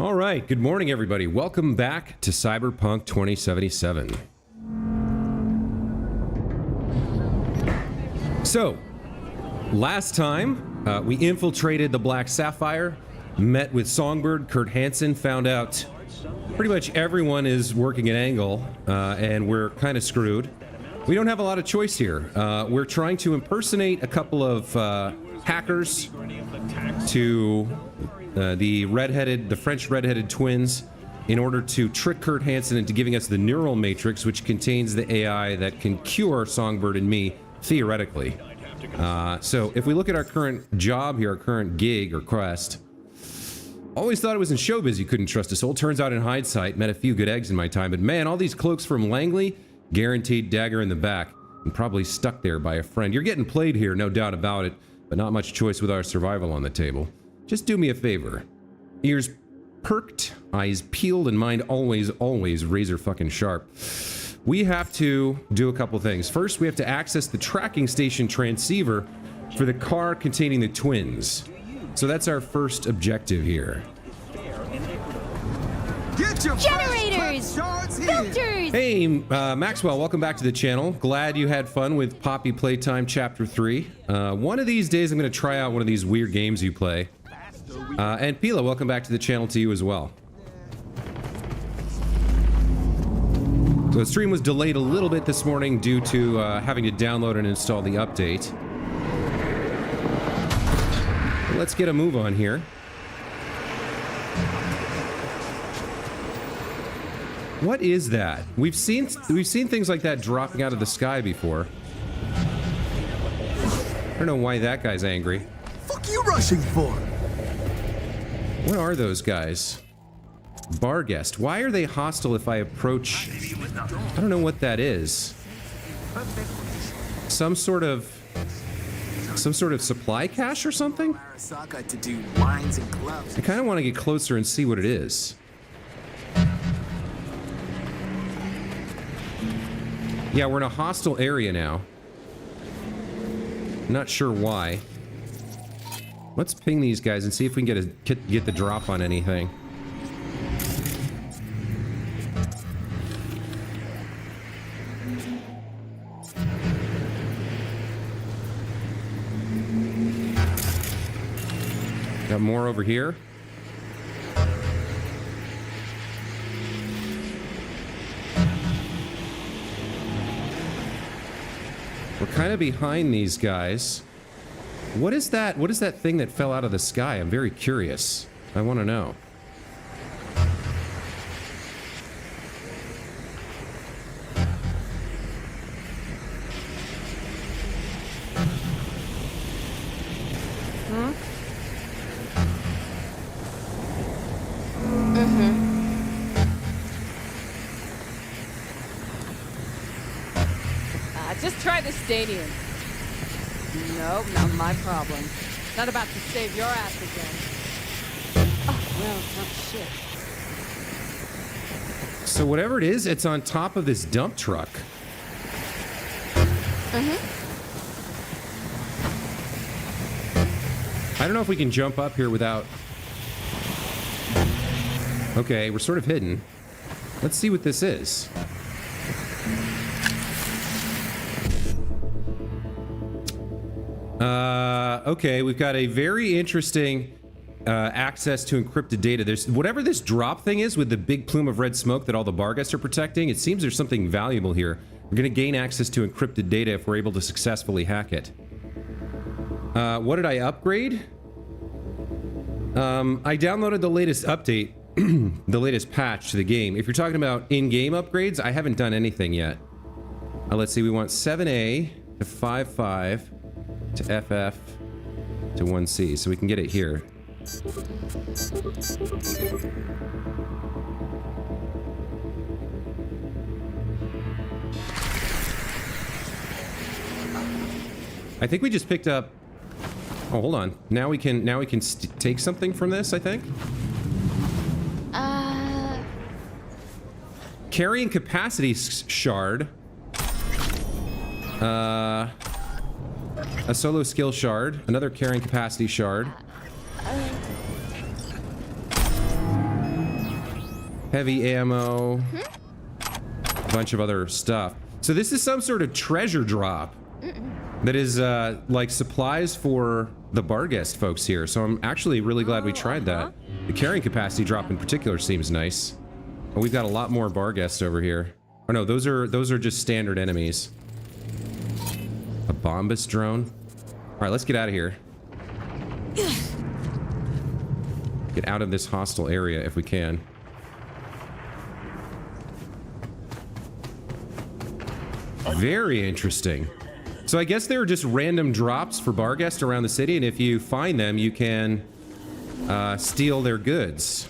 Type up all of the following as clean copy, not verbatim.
All right, good morning, everybody. Welcome back to Cyberpunk 2077. So, last time, we infiltrated the Black Sapphire, met with Songbird, Kurt Hansen, found out pretty much everyone is working an angle, and we're kind of screwed. We don't have a lot of choice here. We're trying to impersonate a couple of hackers to the French redheaded twins in order to trick Kurt Hansen into giving us the neural matrix, which contains the AI that can cure Songbird and me, theoretically. So if we look at our current job here, our current gig or quest, always thought it was in showbiz you couldn't trust a soul. Turns out in hindsight, met a few good eggs in my time, but man, all these cloaks from Langley, guaranteed dagger in the back, and probably stuck there by a friend. You're getting played here, no doubt about it, but not much choice with our survival on the table. Just do me a favor. Ears perked, eyes peeled, and mind always razor fucking sharp. We have to do a couple things. First, we have to access the tracking station transceiver for the car containing the twins. So that's our first objective here. Get your generators! Filters! Hey, Maxwell, welcome back to the channel. Glad you had fun with Poppy Playtime Chapter 3. One of these days I'm going to try out one of these weird games you play. And Pila, welcome back to the channel to you as well. So the stream was delayed a little bit this morning due to having to download and install the update. Let's get a move on here. What is that? We've seen things like that dropping out of the sky before. I don't know why that guy's angry. Fuck you rushing for? What are those guys? Bar guest. Why are they hostile if I approach? I don't know what that is. Some sort of supply cache or something? I kind of want to get closer and see what it is. Yeah, we're in a hostile area now. Not sure why. Let's ping these guys and see if we can get the drop on anything. Got more over here. We're kind of behind these guys. What is that? What is that thing that fell out of the sky? I'm very curious. I want to know. Just try the stadium. Nope, not my problem. Not about to save your ass again. Oh, well, not shit. So whatever it is, it's on top of this dump truck. I don't know if we can jump up here without... Okay, we're sort of hidden. Let's see what this is. Okay, we've got a very interesting access to encrypted data. There's whatever this drop thing is with the big plume of red smoke that all the bar guests are protecting. It seems there's something valuable here. We're going to gain access to encrypted data if we're able to successfully hack it. What did I upgrade? I downloaded the latest update, the latest patch to the game. If you're talking about in-game upgrades, I haven't done anything yet. Let's see, we want 7A to 5.5 to FF to 1C, so we can get it here. I think we just picked up... Oh, hold on. Now we can take something from this, I think. Carrying capacity shard. A solo skill shard. Another carrying capacity shard. Heavy ammo. A bunch of other stuff. So this is some sort of treasure drop that is like supplies for the Barguest folks here. So I'm actually really glad we tried that. The carrying capacity drop in particular seems nice. And we've got a lot more Barguest over here. Oh no, those are just standard enemies. A Bombus drone. All right, let's get out of here. Get out of this hostile area if we can. Very interesting. So I guess there are just random drops for Barguest around the city, and if you find them, you can steal their goods.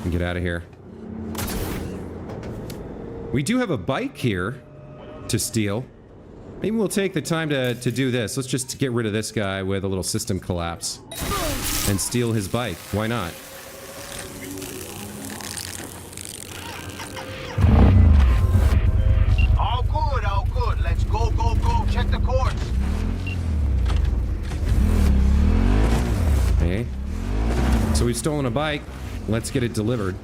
And get out of here. We do have a bike here to steal. Maybe we'll take the time to do this. Let's just get rid of this guy with a little system collapse and steal his bike. Why not? All good. Let's go. Check the course. Okay. So we've stolen a bike. Let's get it delivered.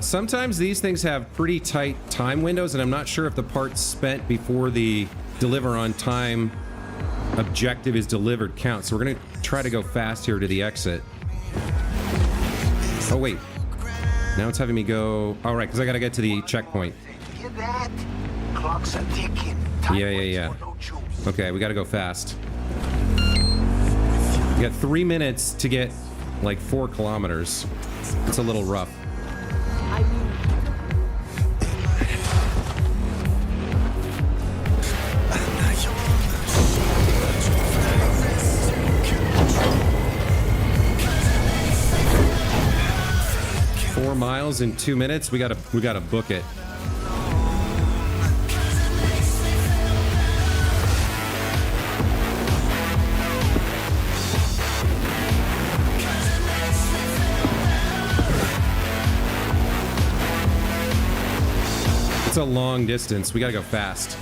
Sometimes these things have pretty tight time windows, and I'm not sure if the parts spent before the deliver on time objective is delivered count. So we're gonna try to go fast here to the exit. Oh wait, now it's having me go. All right, because I gotta get to the checkpoint. Hear that? Clocks are ticking. Yeah. Okay, we gotta go fast. We got 3 minutes to get like 4 kilometers. It's a little rough. 4 miles in 2 minutes. We gotta book it. It's a long distance. We gotta go fast.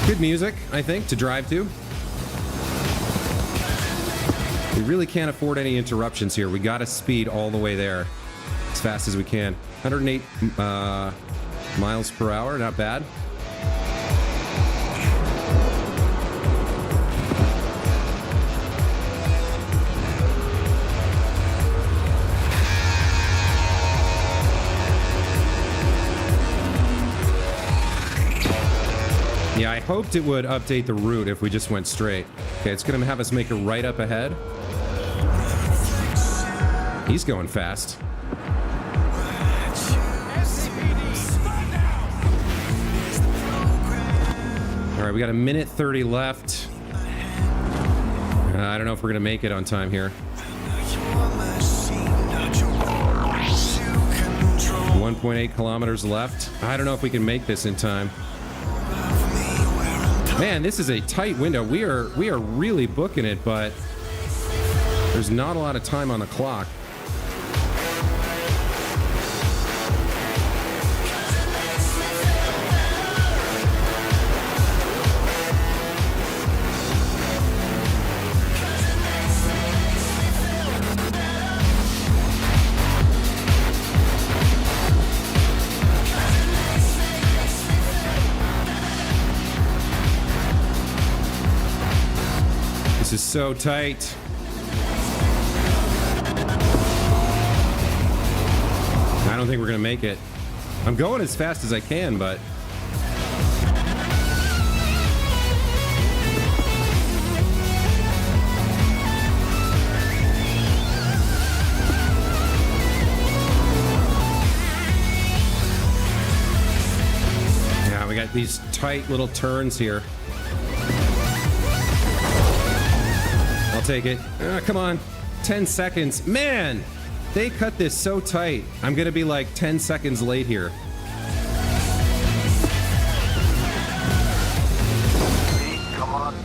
Good music, I think, to drive to. We really can't afford any interruptions here. We gotta speed all the way there as fast as we can. 108 miles per hour, not bad. Yeah, I hoped it would update the route if we just went straight. Okay, it's gonna have us make a right up ahead. He's going fast. All right, we got 1:30 left. I don't know if we're gonna make it on time here. 1.8 kilometers left. I don't know if we can make this in time. Man, this is a tight window. We are really booking it, but there's not a lot of time on the clock. This is so tight. I don't think we're gonna make it. I'm going as fast as I can, but yeah, we got these tight little turns here. I'll take it. Come on. 10 seconds. Man, they cut this so tight. I'm gonna be like 10 seconds late here. See, come on.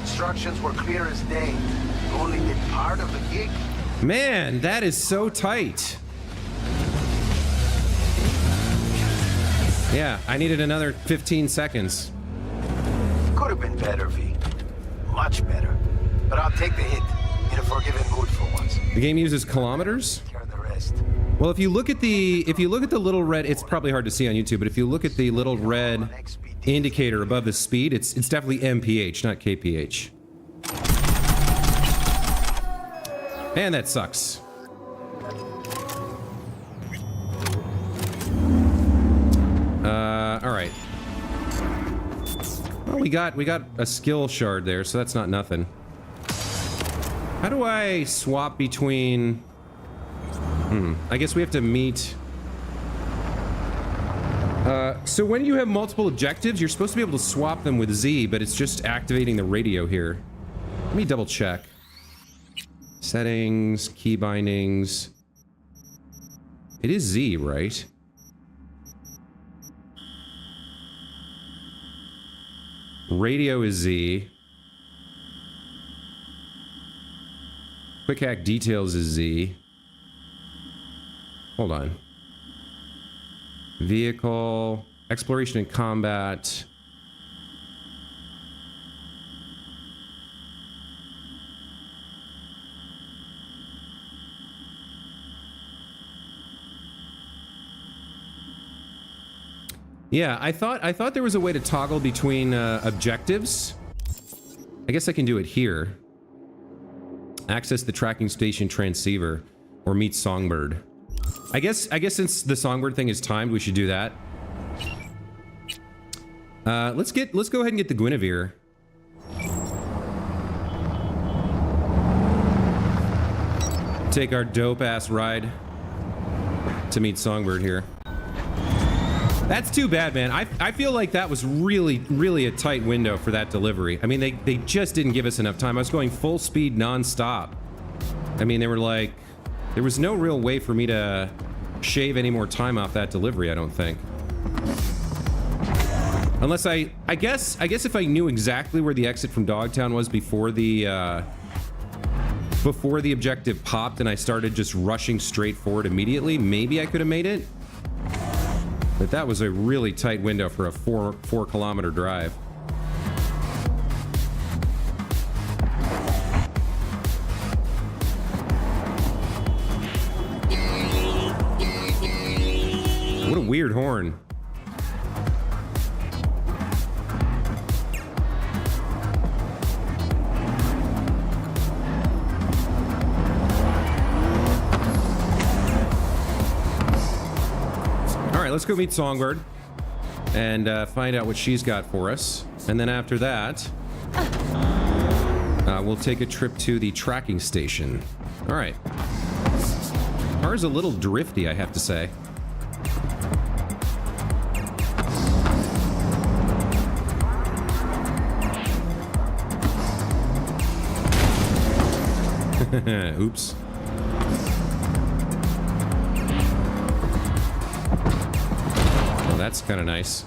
Instructions were clear as day. You only did part of the gig. Man, that is so tight. Yeah, I needed another 15 seconds. Could have been better, V. Much better. But I'll take the hit. In a forgiving mood for once. The game uses kilometers. Care the rest. Well, if you look at the little red, it's probably hard to see on YouTube, but if you look at the little red indicator above the speed, it's definitely MPH, not KPH. And that sucks. All right. Well, we got a skill shard there, so that's not nothing. How do I swap between... I guess we have to meet... so when you have multiple objectives, you're supposed to be able to swap them with Z, but it's just activating the radio here. Let me double check. Settings, key bindings. It is Z, right? Radio is Z. Quick hack details is Z. Hold on. Vehicle, exploration and combat. Yeah, I thought there was a way to toggle between objectives. I guess I can do it here. Access the tracking station transceiver or meet Songbird. I guess since the Songbird thing is timed, we should do that. Let's go ahead and get the Guinevere. Take our dope ass ride to meet Songbird here. That's too bad, man. I feel like that was really a tight window for that delivery. I mean, they just didn't give us enough time. I was going full speed non-stop. I mean, they were like, there was no real way for me to shave any more time off that delivery, I don't think. Unless I guess if I knew exactly where the exit from Dogtown was before the objective popped and I started just rushing straight forward immediately, maybe I could have made it. But that was a really tight window for a 4 kilometer drive. What a weird horn. Let's go meet Songbird and find out what she's got for us. And then after that, we'll take a trip to the tracking station. All right. Car's a little drifty, I have to say. Oops. That's kind of nice.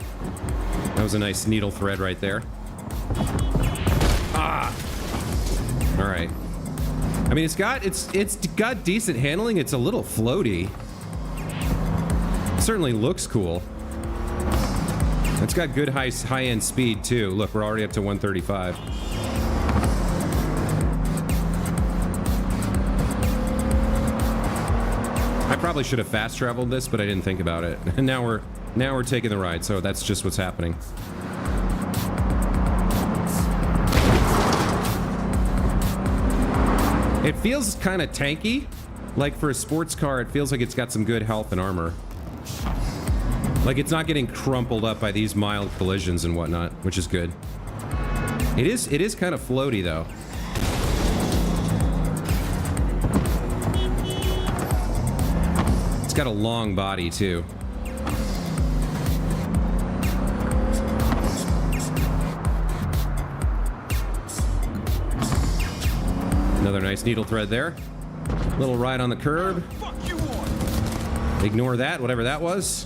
That was a nice needle thread right there. Ah! All right. I mean, it's got decent handling. It's a little floaty. It certainly looks cool. It's got good high-end speed too. Look, we're already up to 135. I probably should have fast traveled this, but I didn't think about it. And now we're taking the ride, so that's just what's happening. It feels kind of tanky. Like for a sports car, it feels like it's got some good health and armor. Like it's not getting crumpled up by these mild collisions and whatnot, which is good. It is kind of floaty though. It's got a long body too. Another nice needle thread there. Little ride on the curb. Ignore that, whatever that was.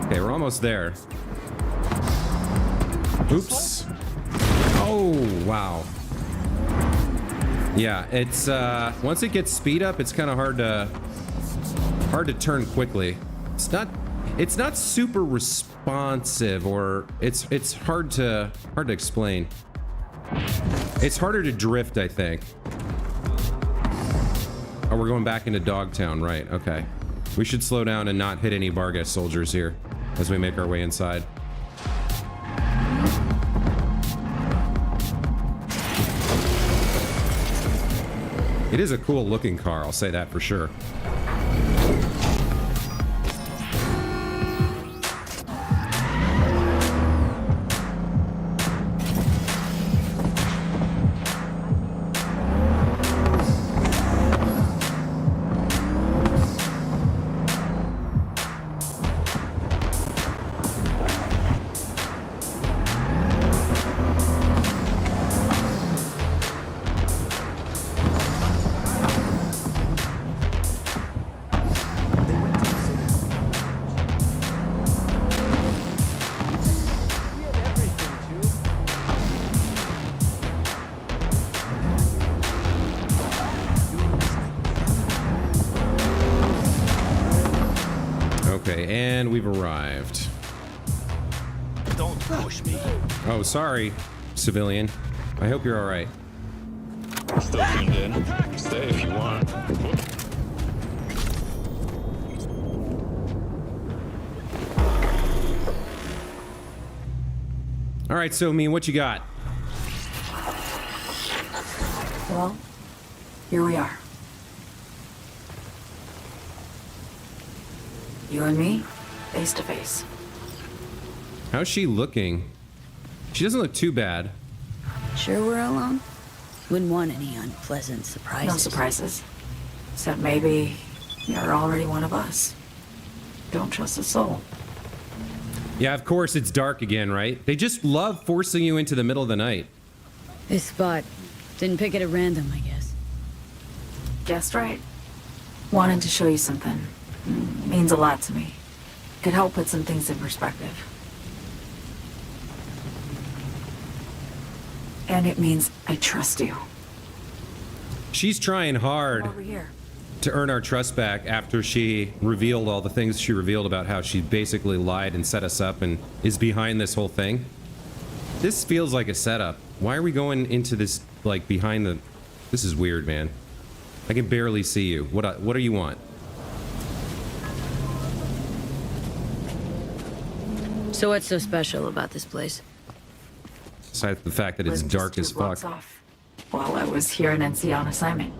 Okay, we're almost there. Oops. Oh, wow. Yeah, it's once it gets speed up, it's kind of hard to turn quickly. It's not super responsive, or it's hard to explain. It's harder to drift, I think. Oh, we're going back into Dogtown, right? Okay. We should slow down and not hit any Vargas soldiers here as we make our way inside. It is a cool looking car, I'll say that for sure. And we've arrived. Don't push me. Oh, sorry, civilian. I hope you're all right. Still tuned in. Stay if you want. All right, so what you got? Well, here we are. You and me, face to face. How's she looking? She doesn't look too bad. Sure we're alone? Wouldn't want any unpleasant surprises. No surprises. Except maybe you're already one of us. Don't trust a soul. Yeah, of course it's dark again, right? They just love forcing you into the middle of the night. This spot. Didn't pick it at random, I guess. Guessed right. Wanted to show you something. Means a lot to me. Could help put some things in perspective. And it means I trust you. She's trying hard Over here. to earn our trust back after she revealed all the things she revealed about how she basically lied and set us up and is behind this whole thing. This feels like a setup. Why are we going into this, like, behind the... This is weird, man. I can barely see you. What do you want? So what's so special about this place? Besides the fact that it's Lived dark just as 2 blocks fuck. off while I was here in NC on assignment.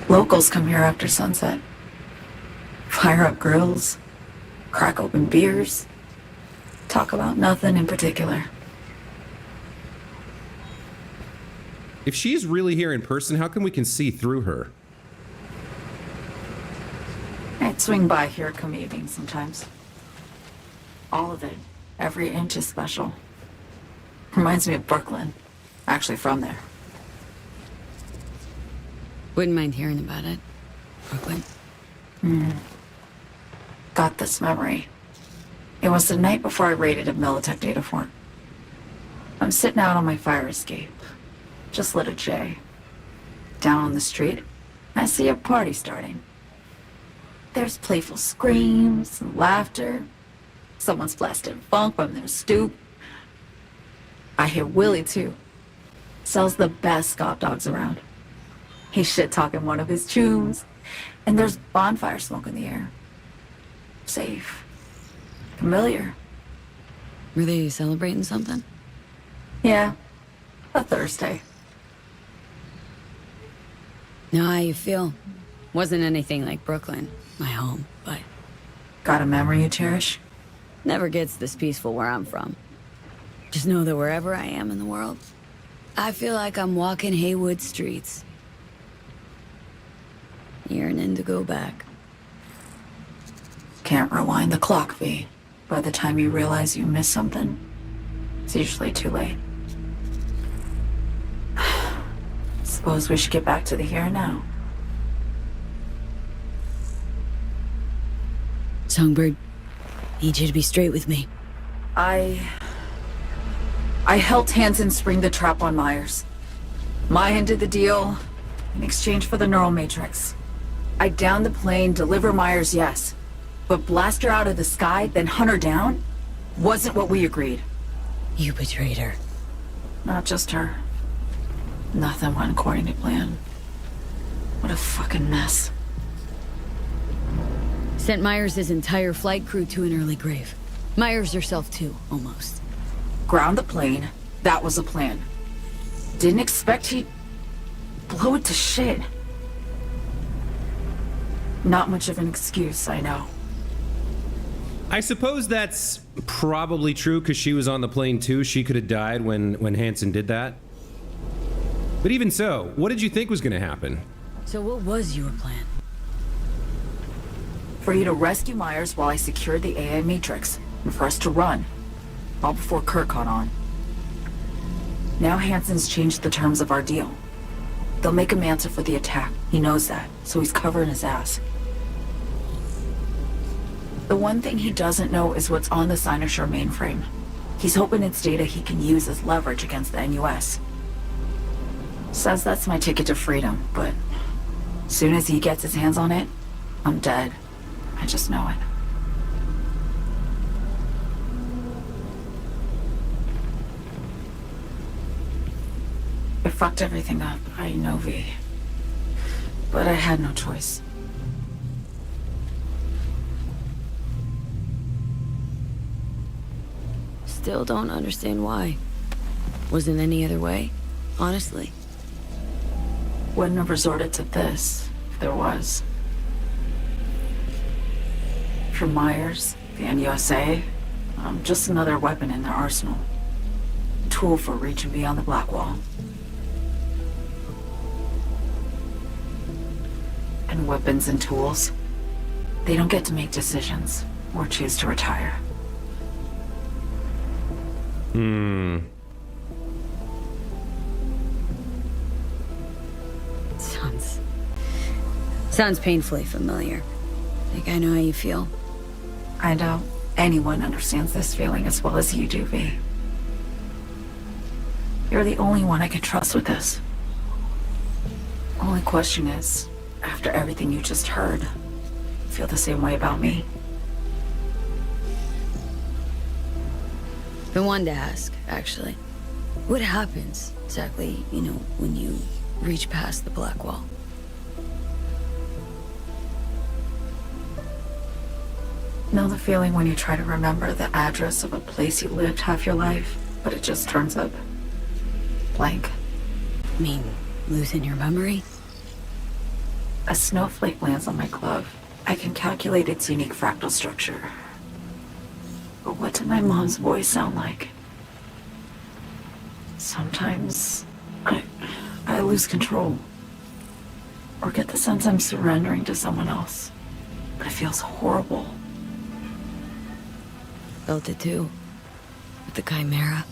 Locals come here after sunset. Fire up grills, crack open beers, talk about nothing in particular. If she's really here in person, how come we can see through her? I'd swing by here come evening sometimes. All of it, every inch is special. Reminds me of Brooklyn. Actually from there. Wouldn't mind hearing about it. Brooklyn. Got this memory. It was the night before I raided a Militech data fort. I'm sitting out on my fire escape. Just lit a J. Down on the street, I see a party starting. There's playful screams and laughter. Someone's blasting funk from their stoop. I hear Willie, too. Sells the best Scott dogs around. He's shit-talking one of his tunes, and there's bonfire smoke in the air. Safe. Familiar. Were they celebrating something? Yeah. A Thursday. Know how you feel? Wasn't anything like Brooklyn, my home, but Got a memory you cherish? never gets this peaceful where I'm from. Just know that wherever I am in the world, I feel like I'm walking Haywood streets. Yearning to go back. Can't rewind the clock, V. By the time you realize you missed something, it's usually too late. Suppose we should get back to the here and now. Songbird, need you to be straight with me. I helped Hansen spring the trap on Myers. Mayan did the deal in exchange for the neural matrix. I downed the plane, deliver Myers, yes. But blast her out of the sky, then hunt her down? Wasn't what we agreed. You betrayed her. Not just her. Nothing went according to plan. What a fucking mess. Sent Myers' entire flight crew to an early grave. Myers herself too, almost. Ground the plane. That was the plan. Didn't expect he'd blow it to shit. Not much of an excuse, I know. I suppose that's probably true because she was on the plane too. She could have died when Hansen did that. But even so, what did you think was going to happen? So what was your plan? For you to rescue Myers while I secured the AI Matrix, and for us to run. All before Kurt caught on. Now Hansen's changed the terms of our deal. They'll make him answer for the attack. He knows that, so he's covering his ass. The one thing he doesn't know is what's on the Cynosure mainframe. He's hoping it's data he can use as leverage against the NUS. Says that's my ticket to freedom, but soon as he gets his hands on it, I'm dead. I just know it. I fucked everything up, I know, V. But I had no choice. Still don't understand why. Wasn't any other way, honestly. Wouldn't have resorted to this, if there was. For Myers, the NUSA, I'm just another weapon in their arsenal. A tool for reaching beyond the Black Wall. And weapons and tools, they don't get to make decisions or choose to retire. Sounds painfully familiar. Think I know how you feel. I know anyone understands this feeling as well as you do, V. You're the only one I can trust with this. Only question is, after everything you just heard, feel the same way about me? Been wanting to ask, actually. What happens, exactly, when you reach past the Black Wall? Know the feeling when you try to remember the address of a place you lived half your life, but it just turns up blank? Mean, losing your memory? A snowflake lands on my glove. I can calculate its unique fractal structure. But what did my mom's voice sound like? Sometimes I lose control. Or get the sense I'm surrendering to someone else. But it feels horrible. Felt it too. With the Chimera.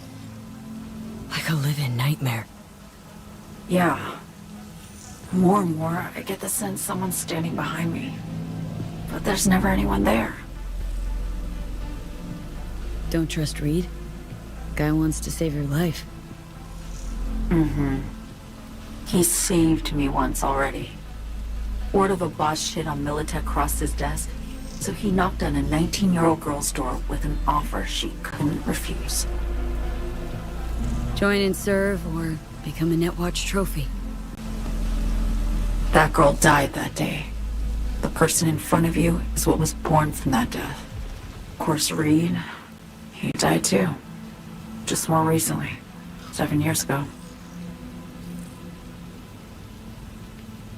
Like a living nightmare. Yeah. More and more, I get the sense someone's standing behind me. But there's never anyone there. Don't trust Reed? Guy wants to save your life. He saved me once already. Word of a boss shit on Militech crossed his desk, so he knocked on a 19-year-old girl's door with an offer she couldn't refuse. Join and serve, or become a Netwatch trophy. That girl died that day. The person in front of you is what was born from that death. Of course, Reed, he died too. Just more recently. 7 years ago.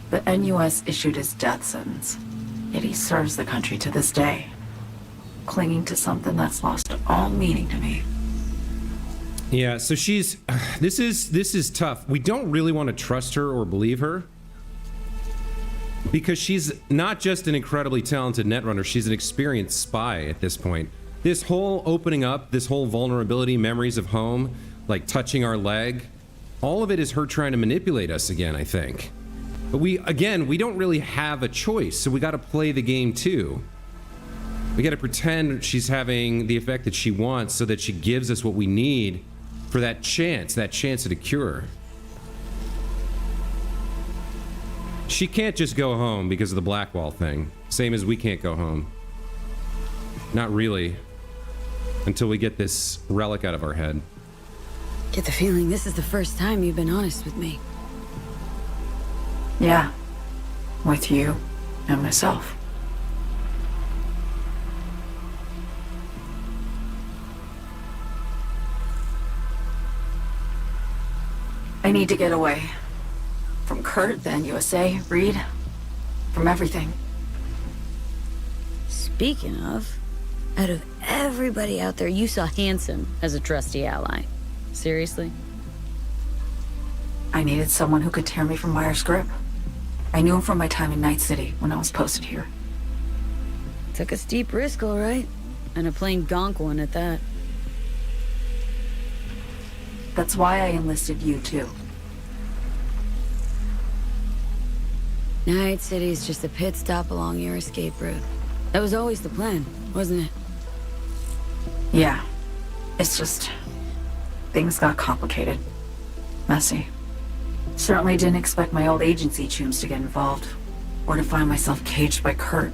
The NUS issued his death sentence, yet he serves the country to this day, clinging to something that's lost all meaning to me. Yeah, so she's this is tough. We don't really want to trust her or believe her. Because she's not just an incredibly talented netrunner, she's an experienced spy at this point. This whole opening up, this whole vulnerability, memories of home, like touching our leg, all of it is her trying to manipulate us again, I think. But we don't really have a choice, so we gotta play the game too. We gotta pretend she's having the effect that she wants so that she gives us what we need for that chance at a cure. She can't just go home because of the Blackwall thing. Same as we can't go home. Not really. Until we get this relic out of our head. Get the feeling this is the first time you've been honest with me. Yeah. With you and myself. I need to get away. From Kurt, then USA, Reed. From everything. Speaking of, out of everybody out there, you saw Hansen as a trusty ally. Seriously? I needed someone who could tear me from Myers' grip. I knew him from my time in Night City when I was posted here. Took a steep risk, all right. And a plain gonk one at that. That's why I enlisted you, too. Night City's just a pit stop along your escape route. That was always the plan, wasn't it? Yeah. It's just... things got complicated. Messy. Certainly didn't expect my old agency chooms to get involved. Or to find myself caged by Kurt.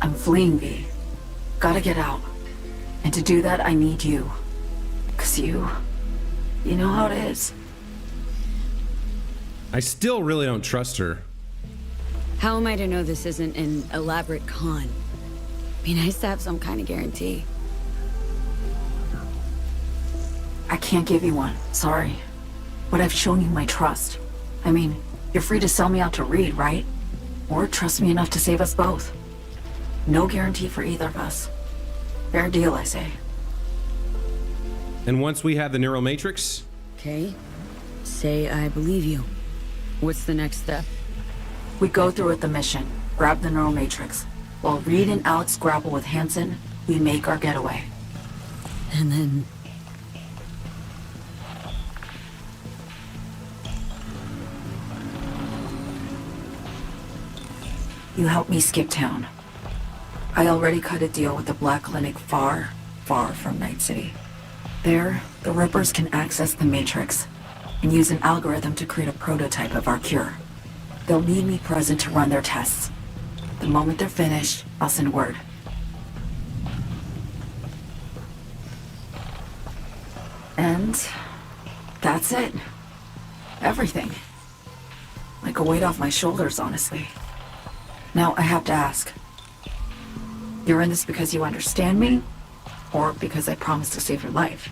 I'm fleeing, V. Gotta get out. And to do that, I need you. 'Cause you know how it is. I still really don't trust her. How am I to know this isn't an elaborate con? Be nice to have some kind of guarantee. I can't give you one, sorry. But I've shown you my trust. I mean, you're free to sell me out to Reed, right? Or trust me enough to save us both. No guarantee for either of us. Fair deal, I say. And once we have the neural matrix, Okay. Say I believe you. What's the next step? We go through with the mission, grab the neural matrix. While Reed and Alex grapple with Hansen, we make our getaway. And then... You help me skip town. I already cut a deal with the Black Clinic far, far from Night City. There, the Rippers can access the Matrix and use an algorithm to create a prototype of our cure. They'll need me present to run their tests. The moment they're finished, I'll send word. And that's it. Everything. Like a weight off my shoulders, honestly. Now, I have to ask. You're in this because you understand me? Or because I promised to save your life?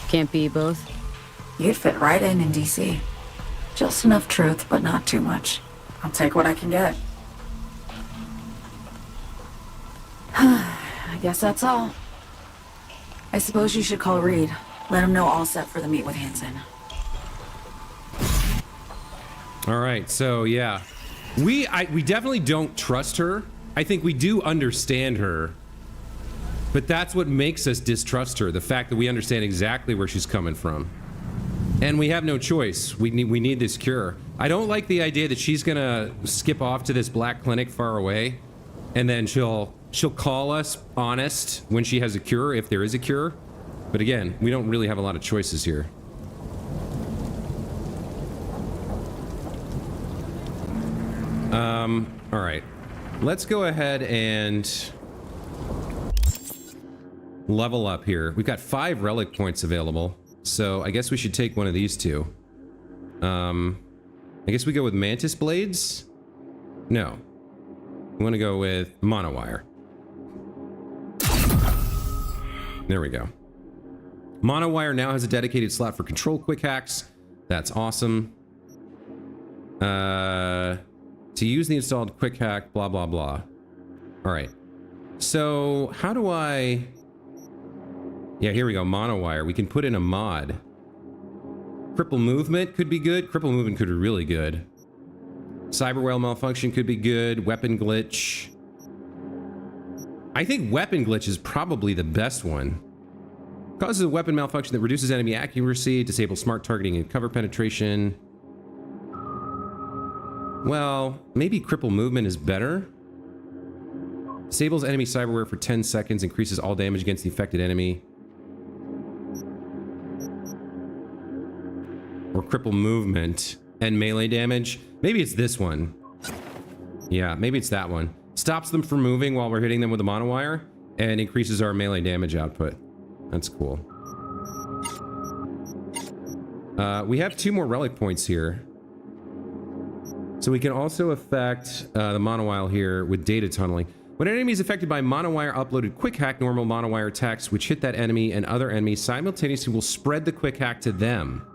Can't be both? You'd fit right in DC. Just enough truth, but not too much. I'll take what I can get. I guess that's all. I suppose you should call Reed. Let him know all set for the meet with Hansen. all right. So yeah, we definitely don't trust her. I think we do understand her, but that's what makes us distrust her. The fact that we understand exactly where she's coming from, and we have no choice. We need this cure. I don't like the idea that she's gonna skip off to this black clinic far away, and then she'll call us honest when she has a cure, if there is a cure. But again, we don't really have a lot of choices here. All right. Let's go ahead and level up here. We've got 5 relic points available, so I guess we should take one of these two. I guess we go with Mantis Blades? No. We want to go with Monowire. There we go. Monowire now has a dedicated slot for control quick hacks. That's awesome. To use the installed quick hack, blah, blah, blah. All right. So how do I... Yeah, here we go. Monowire. We can put in a mod. Cripple movement could be good. Cripple movement could be really good. Cyber whale malfunction could be good. Weapon glitch. I think weapon glitch is probably the best one. Causes a weapon malfunction that reduces enemy accuracy, disables smart targeting and cover penetration. Well, maybe cripple movement is better. Disables enemy cyberware for 10 seconds, increases all damage against the affected enemy. Or cripple movement and melee damage. Maybe it's this one. Yeah, maybe it's that one. Stops them from moving while we're hitting them with a monowire and increases our melee damage output. That's cool. We have 2 more relic points here. So we can also affect the monowire here with data tunneling. When an enemy is affected by monowire uploaded quick hack, normal monowire attacks which hit that enemy and other enemies simultaneously will spread the quick hack to them.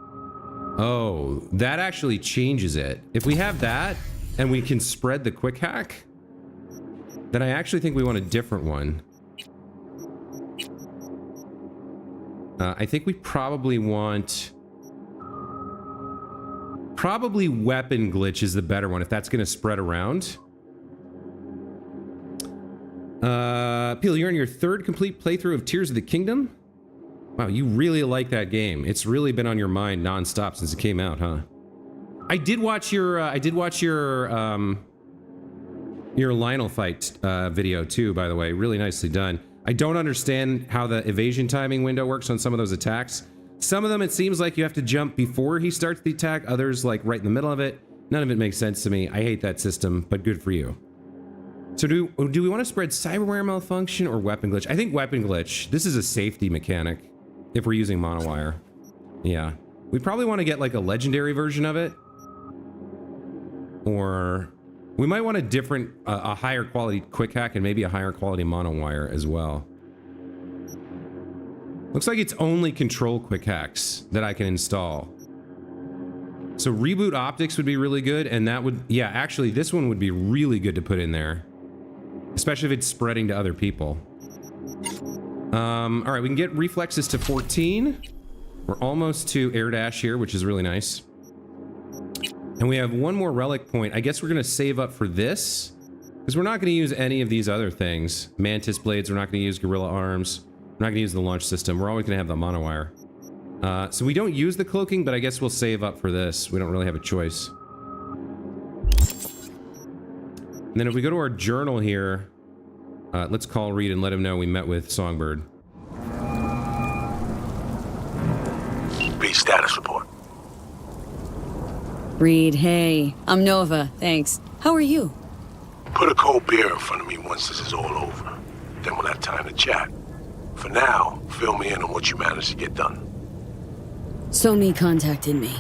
Oh, that actually changes it. If we have that and we can spread the quick hack, then I actually think we want a different one. I think we probably want... Probably weapon glitch is the better one if that's going to spread around. Peel, you're in your 3rd complete playthrough of Tears of the Kingdom? Wow, you really like that game. It's really been on your mind nonstop since it came out, huh? I did watch your Lionel fight video too, by the way. Really nicely done. I don't understand how the evasion timing window works on some of those attacks. Some of them, it seems like you have to jump before he starts the attack. Others, like right in the middle of it. None of it makes sense to me. I hate that system, but good for you. So do we want to spread cyberware malfunction or weapon glitch? I think weapon glitch. This is a safety mechanic if we're using monowire. Yeah. We probably want to get like a legendary version of it. Or we might want a different, a higher quality quick hack and maybe a higher quality monowire as well. Looks like it's only control quick hacks that I can install. So reboot optics would be really good, and that would, yeah, actually this one would be really good to put in there. Especially if it's spreading to other people. All right, we can get reflexes to 14. We're almost to air dash here, which is really nice. And we have 1 more relic point. I guess we're gonna save up for this, because we're not gonna use any of these other things. Mantis blades, we're not gonna use gorilla arms. We're not gonna use the launch system. We're always gonna have the monowire. So we don't use the cloaking, but I guess we'll save up for this. We don't really have a choice. And then if we go to our journal here, let's call Reed and let him know we met with Songbird. Reed, status report. Reed, hey. I'm Nova, thanks. How are you? Put a cold beer in front of me once this is all over. Then we'll have time to chat. For now, fill me in on what you managed to get done. Somi contacted me.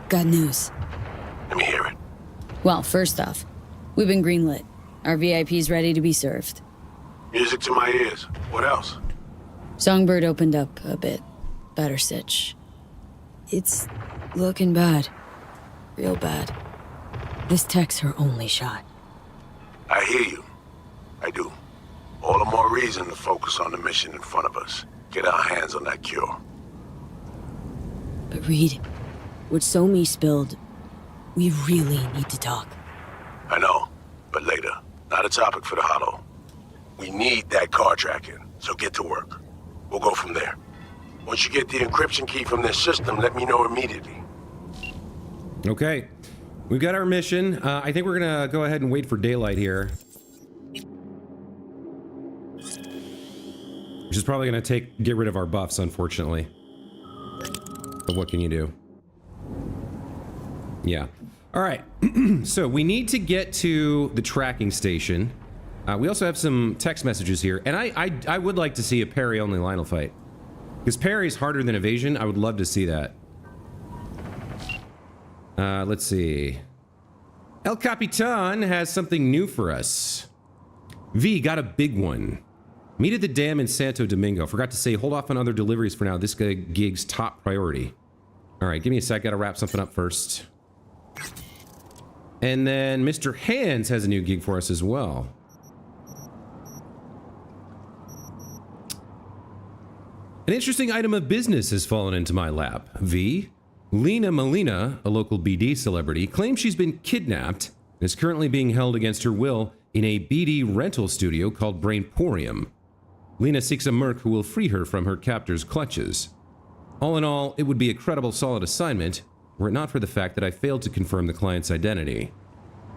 Got news. Let me hear it. Well, first off, we've been greenlit. Our VIP's ready to be served. Music to my ears. What else? Songbird opened up a bit. Better sitch. It's looking bad. Real bad. This tech's her only shot. I hear you. I do. All the more reason to focus on the mission in front of us. Get our hands on that cure. But Reed, what Somi spilled, we really need to talk. I know, but later. Not a topic for the Hollow. We need that car tracking, so get to work. We'll go from there. Once you get the encryption key from this system, let me know immediately. Okay. We've got our mission. I think we're gonna go ahead and wait for daylight here. Which is probably gonna get rid of our buffs, unfortunately. But what can you do? Yeah. All right. So we need to get to the tracking station. We also have some text messages here, and I would like to see a parry-only Lionel fight. Because parry's harder than evasion. I would love to see that. Let's see. El Capitan has something new for us. V got a big one. Meet at the dam in Santo Domingo. Forgot to say, hold off on other deliveries for now. This gig's top priority. All right, give me a sec. Gotta wrap something up first. And then Mr. Hands has a new gig for us as well. An interesting item of business has fallen into my lap. V. Lena Molina, a local BD celebrity, claims she's been kidnapped and is currently being held against her will in a BD rental studio called Brainporium. Lena seeks a merc who will free her from her captor's clutches. All in all, it would be a credible, solid assignment, were it not for the fact that I failed to confirm the client's identity.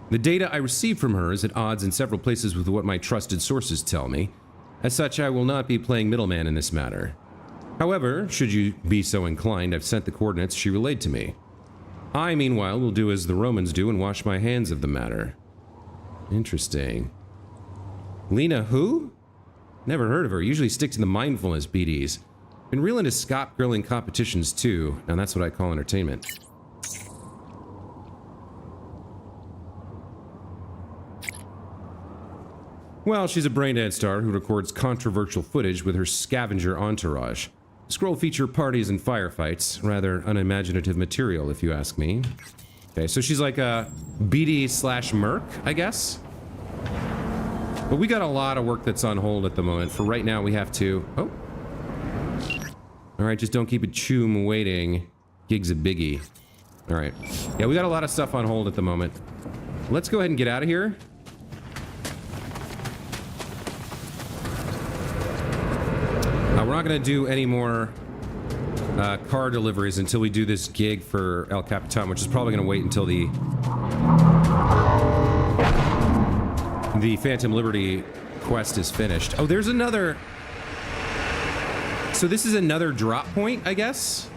The data I received from her is at odds in several places with what my trusted sources tell me. As such, I will not be playing middleman in this matter. However, should you be so inclined, I've sent the coordinates she relayed to me. I, meanwhile, will do as the Romans do and wash my hands of the matter. Interesting. Lena who? Never heard of her. Usually stick to the mindfulness BDs. Been real into Scott grilling competitions too. Now that's what I call entertainment. Well, she's a braindead star who records controversial footage with her scavenger entourage. Scroll feature parties and firefights. Rather unimaginative material, if you ask me. Okay, so she's like a BD slash merc, I guess? But we got a lot of work that's on hold at the moment. For right now, we have to... Oh. Alright, just don't keep a choom waiting. Gig's a biggie. Alright. Yeah, we got a lot of stuff on hold at the moment. Let's go ahead and get out of here. We're not going to do any more car deliveries until we do this gig for El Capitan, which is probably going to wait until the Phantom Liberty quest is finished. Oh, there's another... So this is another drop point, I guess?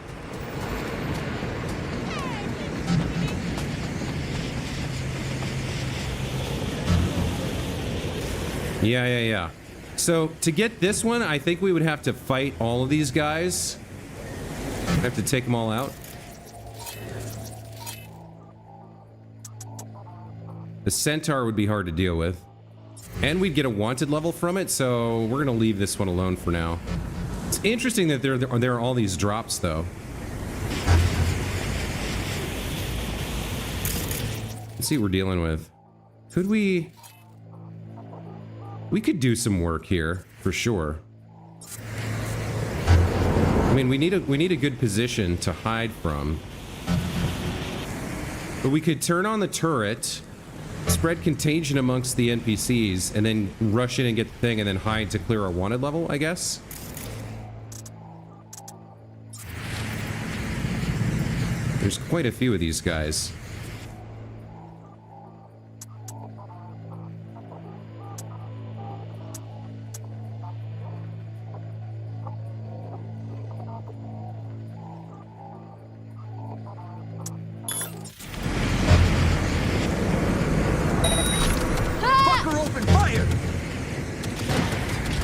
Yeah. So, to get this one, I think we would have to fight all of these guys. We'd have to take them all out. The Centaur would be hard to deal with. And we'd get a wanted level from it, so we're going to leave this one alone for now. It's interesting that there are all these drops, though. Let's see what we're dealing with. Could we... We could do some work here, for sure. I mean, we need a good position to hide from. But we could turn on the turret, spread contagion amongst the NPCs, and then rush in and get the thing, and then hide to clear our wanted level, I guess? There's quite a few of these guys.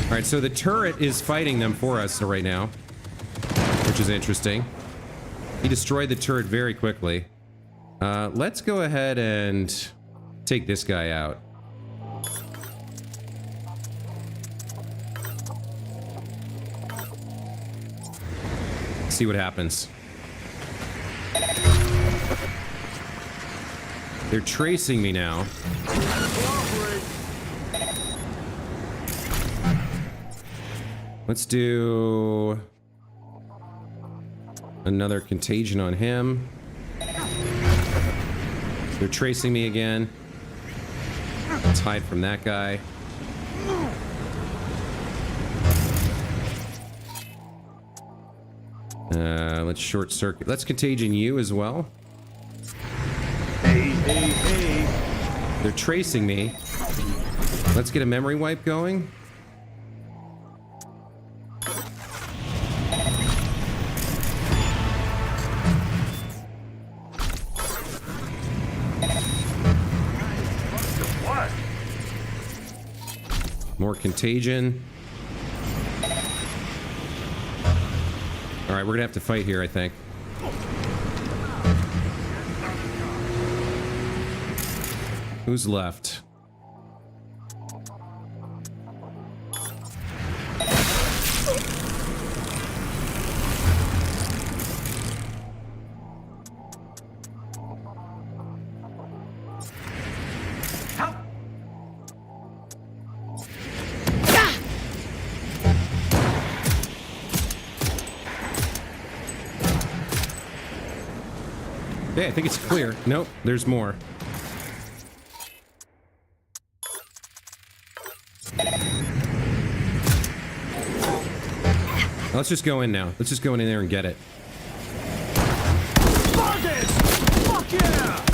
Alright, so the turret is fighting them for us right now, which is interesting. He destroyed the turret very quickly. Let's go ahead and take this guy out. See what happens. They're tracing me now. Let's do another contagion on him. They're tracing me again. Let's hide from that guy. Let's short circuit. Let's contagion you as well. Hey. They're tracing me. Let's get a memory wipe going. More contagion. Alright, we're gonna have to fight here, I think. Who's left? Okay, I think it's clear. Nope, there's more. Let's just go in now. Let's just go in there and get it. Fuck yeah!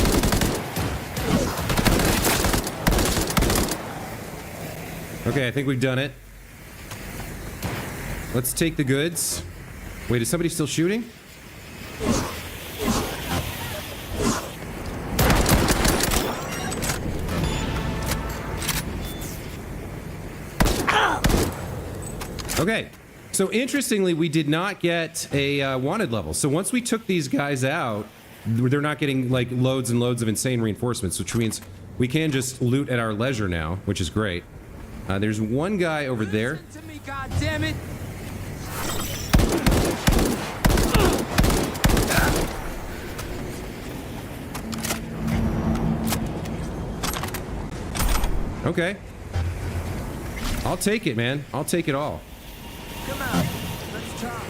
Okay, I think we've done it. Let's take the goods. Wait, is somebody still shooting? Okay, so interestingly, we did not get a wanted level. So once we took these guys out, they're not getting like loads and loads of insane reinforcements, which means we can just loot at our leisure now, which is great. There's one guy over there. Listen to me, goddammit! Okay. I'll take it, man. I'll take it all. Come out. Let's talk.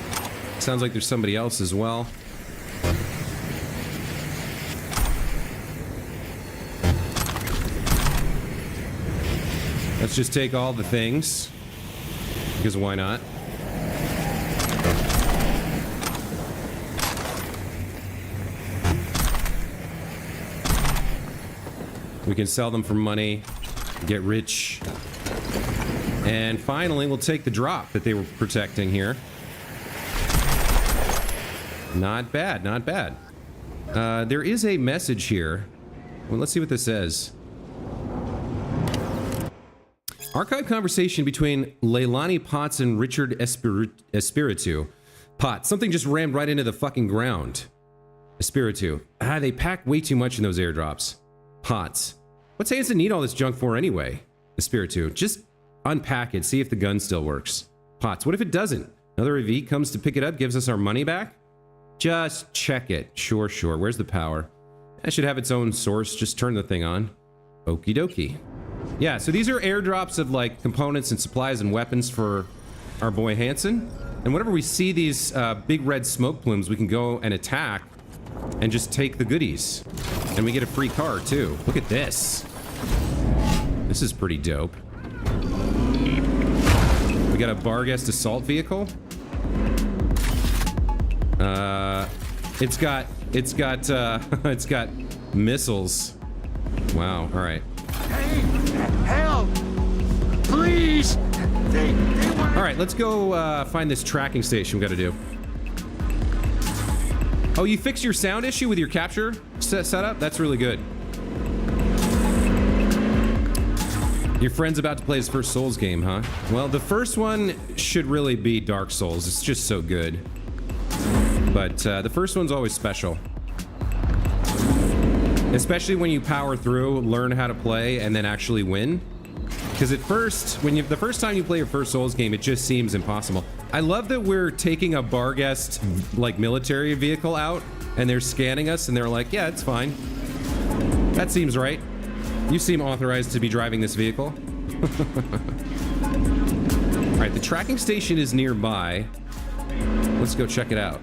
Sounds like there's somebody else as well. Let's just take all the things. Because why not? We can sell them for money, get rich. And finally, we'll take the drop that they were protecting here. Not bad, not bad. There is a message here. Well, let's see what this says. Archive conversation between Leilani Potts and Richard Espiritu. Potts, something just rammed right into the fucking ground. Espiritu. They pack way too much in those airdrops. Potts. What's Hanson need all this junk for anyway? Espiritu. Just unpack it, see if the gun still works. Potts. What if it doesn't? Another AV comes to pick it up, gives us our money back? Just check it. Sure, sure. Where's the power? That should have its own source. Just turn the thing on. Okie dokie. Yeah, so these are airdrops of like components and supplies and weapons for our boy Hanson. And whenever we see these big red smoke plumes, we can go and attack and just take the goodies. And we get a free car too. Look at this. This is pretty dope. We got a Barghest assault vehicle. It's got it's got missiles. Wow, all right. Hey, help! Please! They want. All right, let's go find this tracking station we got to do. Oh, you fixed your sound issue with your capture setup? That's really good. Your friend's about to play his first Souls game, huh? Well, the first one should really be Dark Souls. It's just so good. But the first one's always special. Especially when you power through, learn how to play, and then actually win. Because at first, the first time you play your first Souls game, it just seems impossible. I love that we're taking a Barghest, like, military vehicle out, and they're scanning us, and they're like, yeah, it's fine. That seems right. You seem authorized to be driving this vehicle. Alright, the tracking station is nearby. Let's go check it out.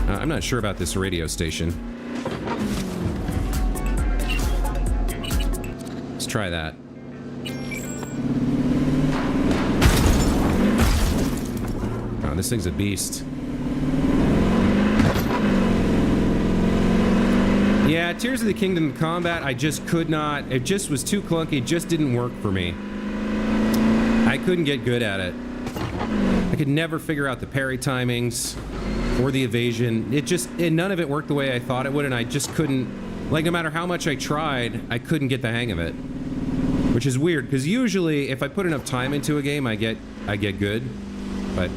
I'm not sure about this radio station. Let's try that. Oh, this thing's a beast. Yeah, Tears of the Kingdom combat, I just could not. It just was too clunky. It just didn't work for me. I couldn't get good at it. I could never figure out the parry timings or the evasion. None of it worked the way I thought it would, and I just couldn't, like, no matter how much I tried, I couldn't get the hang of it. Which is weird, because usually if I put enough time into a game, I get good. But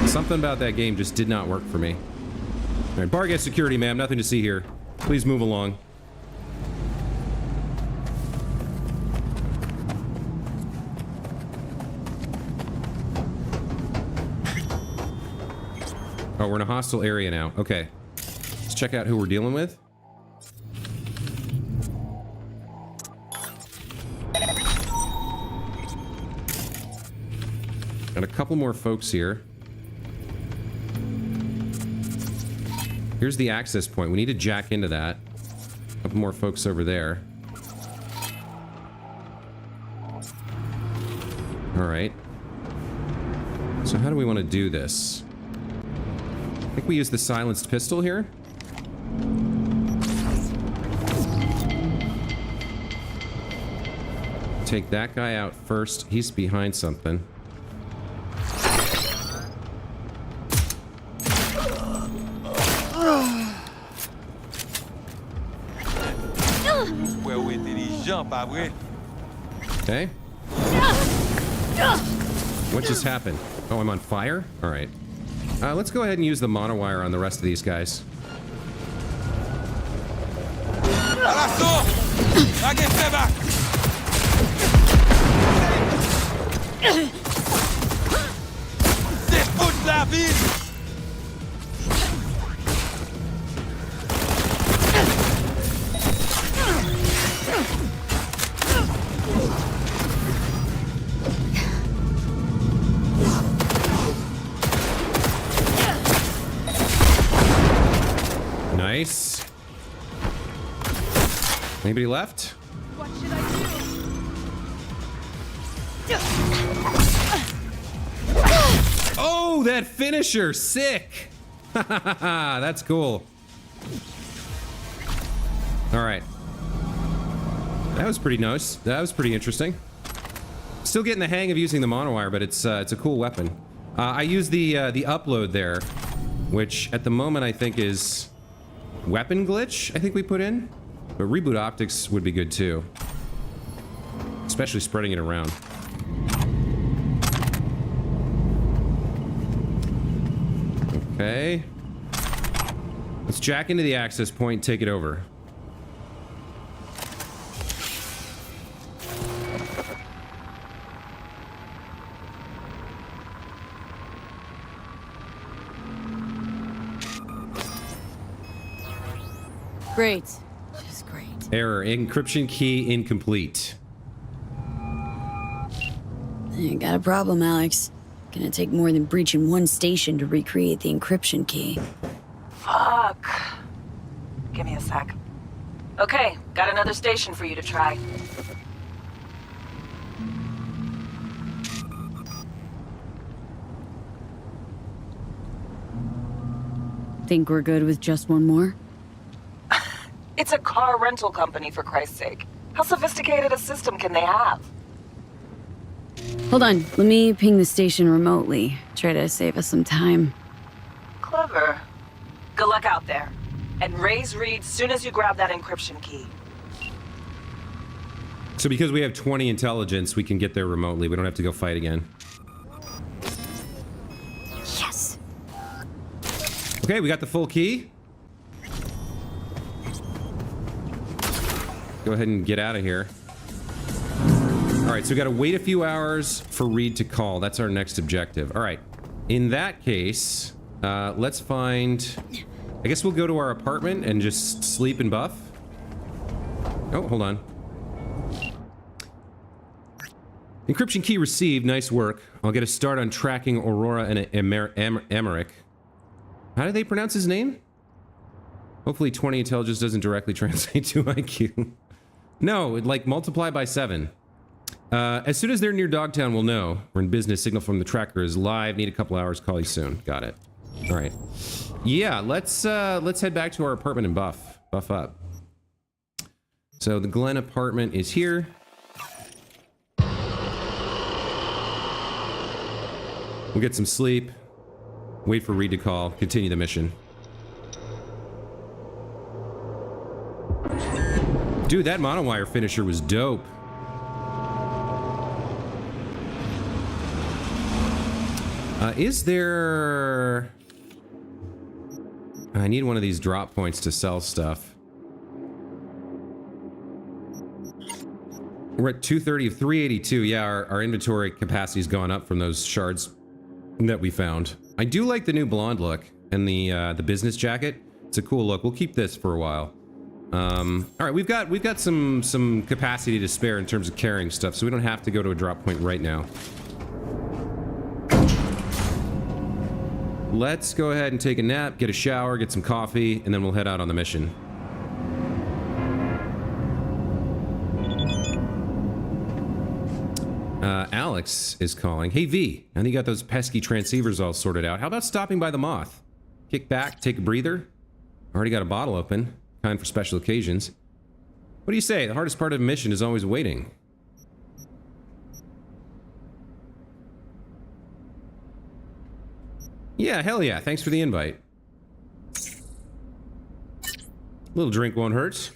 something about that game just did not work for me. All right, Barghest security, ma'am. Nothing to see here. Please move along. Oh, we're in a hostile area now. Okay. Let's check out who we're dealing with. Got a couple more folks here. Here's the access point. We need to jack into that. A couple more folks over there. Alright. So how do we want to do this? I think we use the silenced pistol here. Take that guy out first. He's behind something. Okay. What just happened? Oh, I'm on fire? Alright. Let's go ahead and use the monowire on the rest of these guys. Nice. Anybody left? What should I do? Oh, that finisher! Sick! That's cool. Alright. That was pretty nice. That was pretty interesting. Still getting the hang of using the monowire, but it's a cool weapon. I use the upload there, which at the moment I think is weapon glitch, I think we put in. But reboot optics would be good too. Especially spreading it around. Okay. Let's jack into the access point, take it over. Great. Just great. Error. Encryption key incomplete. You got a problem, Alex. Gonna take more than breaching one station to recreate the encryption key. Fuck. Give me a sec. Okay, got another station for you to try. Think we're good with just one more? It's a car rental company, for Christ's sake. How sophisticated a system can they have? Hold on, let me ping the station remotely. Try to save us some time. Clever. Good luck out there. And raise Reed soon as you grab that encryption key. So because we have 20 intelligence, we can get there remotely. We don't have to go fight again. Yes! Okay, we got the full key. Go ahead and get out of here. Alright, so we gotta wait a few hours for Reed to call. That's our next objective. Alright, in that case, let's find... I guess we'll go to our apartment and just sleep and buff. Oh, hold on. Encryption key received. Nice work. I'll get a start on tracking Aurora and Emmerich. How do they pronounce his name? Hopefully 20 intelligence doesn't directly translate to IQ. No, it'd like multiply by 7. As soon as they're near Dogtown, we'll know. We're in business. Signal from the tracker is live. Need a couple hours. Call you soon. Got it. All right. Yeah, let's head back to our apartment and buff up. So the Glen apartment is here. We'll get some sleep. Wait for Reed to call. Continue the mission. Dude, that monowire finisher was dope. Is there... I need one of these drop points to sell stuff. We're at 230 of 382. Yeah, our inventory capacity's gone up from those shards that we found. I do like the new blonde look and the business jacket. It's a cool look. We'll keep this for a while. All right, we've got some capacity to spare in terms of carrying stuff, so we don't have to go to a drop point right now. let's go ahead and take a nap, get a shower, get some coffee, and then we'll head out on the mission. Alex is calling. Hey, V, I think you got those pesky transceivers all sorted out. How about stopping by the Moth? Kick back, take a breather. Already got a bottle open, kind for special occasions. What do you say? The hardest part of a mission is always waiting. Yeah, hell yeah. Thanks for the invite. Little drink won't hurt.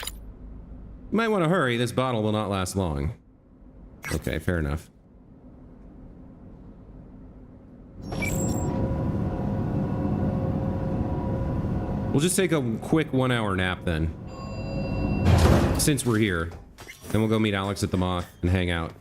You might want to hurry. This bottle will not last long. Okay, fair enough. We'll just take a quick 1 hour nap then. Since we're here. Then we'll go meet Alex at the Moth and hang out.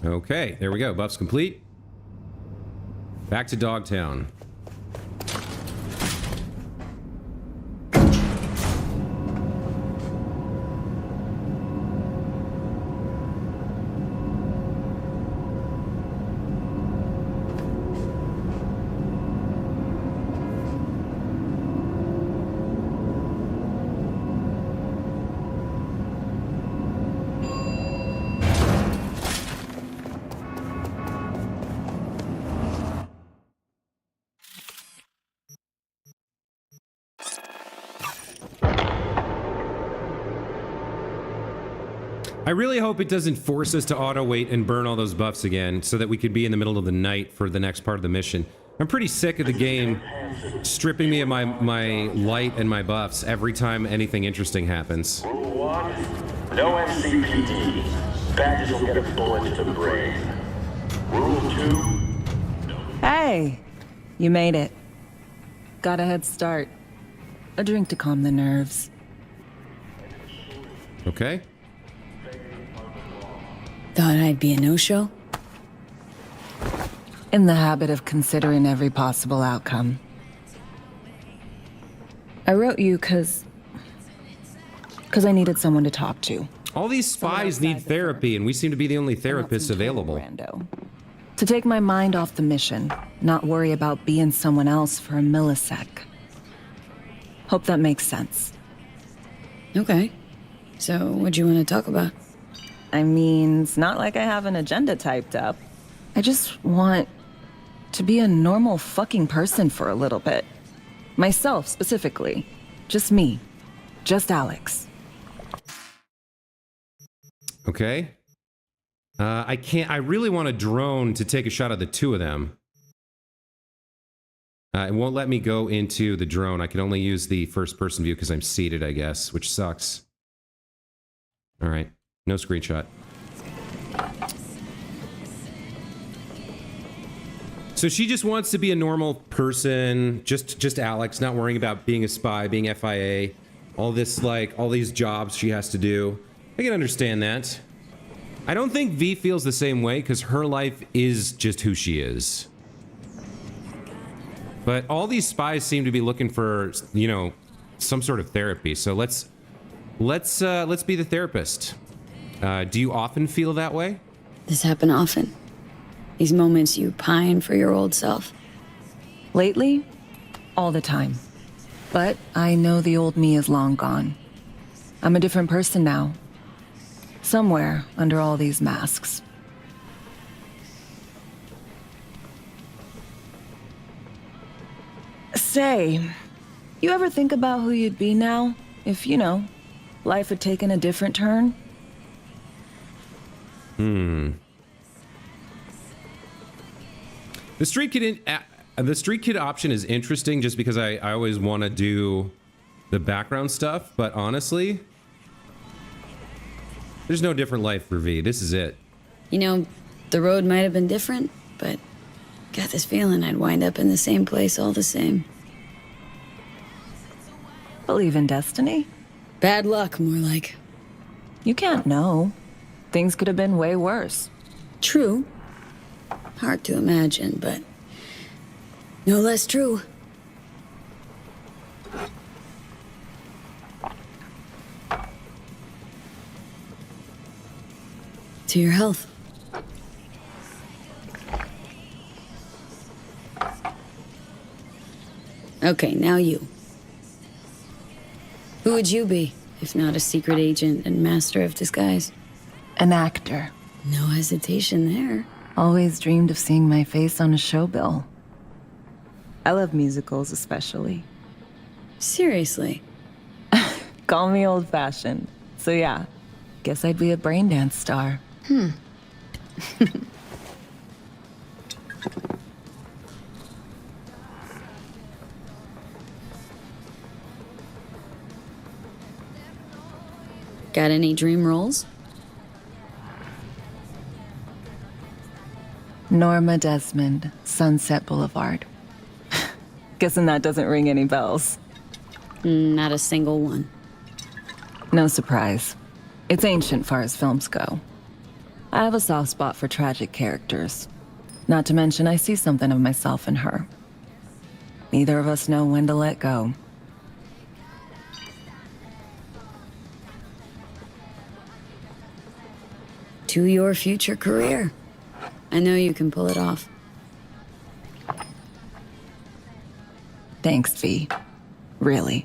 Okay, there we go. Buffs complete. Back to Dogtown. I really hope it doesn't force us to auto-wait and burn all those buffs again so that we could be in the middle of the night for the next part of the mission. I'm pretty sick of the game stripping me of my light and my buffs every time anything interesting happens. Rule 1, no MCPD. Badges will get a bullet to the brain. Rule 2... Hey, you made it. Got a head start. A drink to calm the nerves. Okay. Thought I'd be a no-show? In the habit of considering every possible outcome. I wrote you because I needed someone to talk to. All these spies need therapy, and we seem to be the only therapists available. Rando. To take my mind off the mission, not worry about being someone else for a millisec. Hope that makes sense. Okay. So, what do you want to talk about? I mean, it's not like I have an agenda typed up. I just want to be a normal fucking person for a little bit. Myself, specifically. Just me. Just Alex. Okay. I really want a drone to take a shot at the two of them. It won't let me go into the drone. I can only use the first-person view because I'm seated, I guess, which sucks. All right. No screenshot. So she just wants to be a normal person, just Alex, not worrying about being a spy, being FIA, all these jobs she has to do. I can understand that. I don't think V feels the same way because her life is just who she is. But all these spies seem to be looking for, you know, some sort of therapy. So let's be the therapist. Do you often feel that way? This happen often? These moments you pine for your old self? Lately, all the time. But I know the old me is long gone. I'm a different person now. Somewhere under all these masks. Say, you ever think about who you'd be now if, you know, life had taken a different turn? The street kid option is interesting just because I always want to do the background stuff, but honestly, there's no different life for V. This is it. You know, the road might have been different, but got this feeling I'd wind up in the same place all the same. Believe in destiny? Bad luck, more like. You can't know. Things could have been way worse. True. Hard to imagine, but no less true. To your health. Okay, now you. Who would you be, if not a secret agent and master of disguise? An actor. No hesitation there. Always dreamed of seeing my face on a show bill. I love musicals especially. Seriously. Call me old-fashioned. So yeah, guess I'd be a braindance star. Got any dream roles? Norma Desmond, Sunset Boulevard. Guessing that doesn't ring any bells. Not a single one. No surprise. It's ancient far as films go. I have a soft spot for tragic characters. Not to mention I see something of myself in her. Neither of us know when to let go. To your future career. I know you can pull it off. Thanks, V. Really.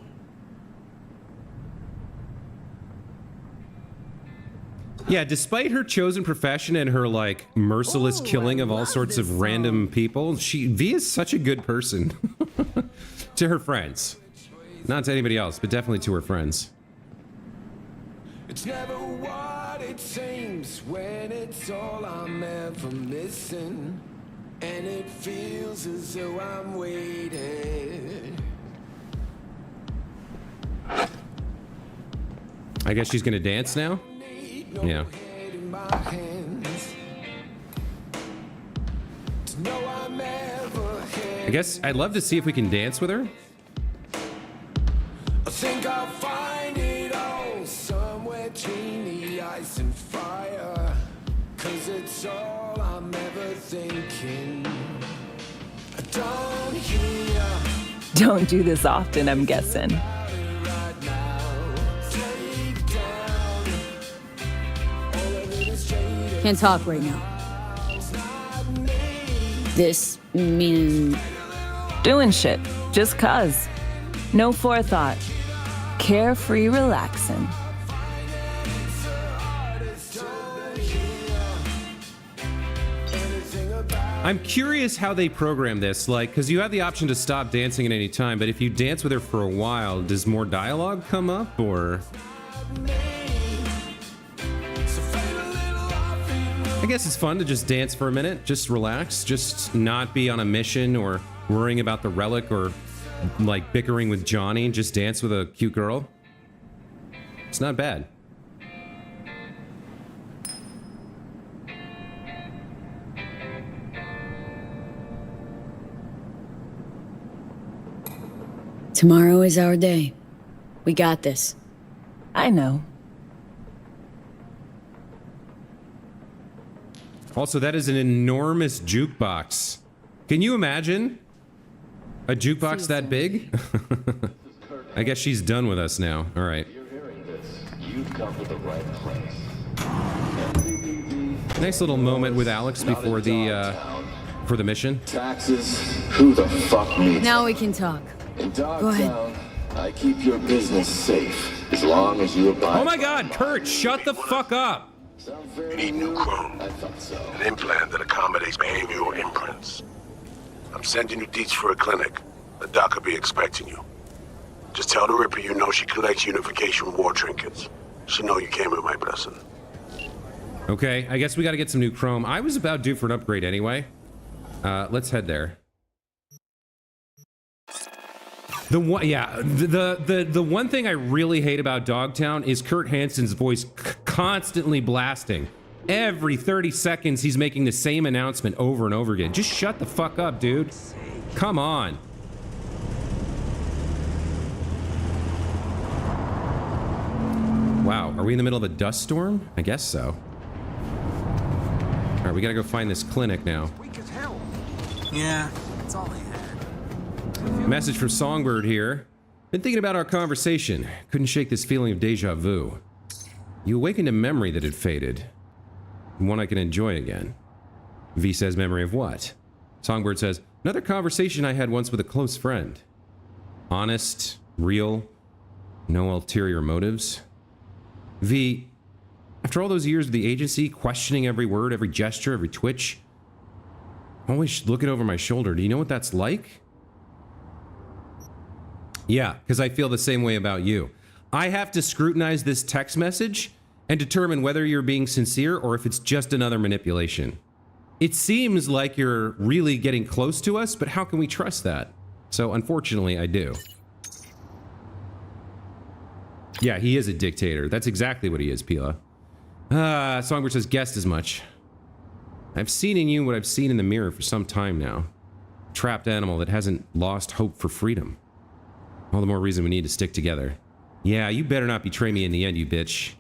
Yeah, despite her chosen profession and her like merciless killing of all sorts of random people, V is such a good person to her friends. Not to anybody else, but definitely to her friends. It's never what it seems when it's all I'm ever missing. And it feels as though I'm waiting. I guess she's gonna dance now? Yeah. I guess I'd love to see if we can dance with her. I think I'll find it all somewhere between the ice and fire. 'Cause it's all I'm ever thinking. I don't hear. Don't do this often, I'm guessing. Right now. Take down. All of it is fading. Can't talk right now. This meaning Doing shit, just cuz. No forethought. Carefree relaxing. I'm curious how they program this, like, because you have the option to stop dancing at any time, but if you dance with her for a while, does more dialogue come up, or? I guess it's fun to just dance for a minute, just relax, just not be on a mission or worrying about the relic or, like, bickering with Johnny, just dance with a cute girl. It's not bad. tomorrow is our day. We got this. I know. Also, that is an enormous jukebox. Can you imagine a jukebox that big? I guess she's done with us now. All right. You've come to the right place. Nice little moment with Alex before the for the mission. Taxes? Who the fuck needs Now we can talk. In Go ahead. Dogtown, I keep your business safe as long as you abide. Oh my God, Kurt, shut the fuck up. We need new chrome. I thought so. An implant that accommodates behavioral imprints. I'm sending you deets for a clinic. The doc will be expecting you. Just tell the Ripper you know she collects unification war trinkets. She know you came with my blessing. Okay, I guess we got to get some new chrome. I was about due for an upgrade anyway. Let's head there. The one thing I really hate about Dogtown is Kurt Hansen's voice constantly blasting. Every 30 seconds, he's making the same announcement over and over again. Just shut the fuck up, dude. Come on. Wow, are we in the middle of a dust storm? I guess so. All right, we gotta go find this clinic now. Yeah, that's all I had. Message from Songbird here. Been thinking about our conversation. Couldn't shake this feeling of deja vu. You awakened a memory that had faded. One I can enjoy again. V says, memory of what? Songbird says, another conversation I had once with a close friend. Honest, real, no ulterior motives. V, after all those years of the agency, questioning every word, every gesture, every twitch, always looking over my shoulder, do you know what that's like? Yeah, because I feel the same way about you. I have to scrutinize this text message and determine whether you're being sincere or if it's just another manipulation. It seems like you're really getting close to us, but how can we trust that? So unfortunately, I do. Yeah, he is a dictator. That's exactly what he is, Pila. Songbird says, guessed as much. I've seen in you what I've seen in the mirror for some time now. Trapped animal that hasn't lost hope for freedom. All the more reason we need to stick together. Yeah, you better not betray me in the end, you bitch.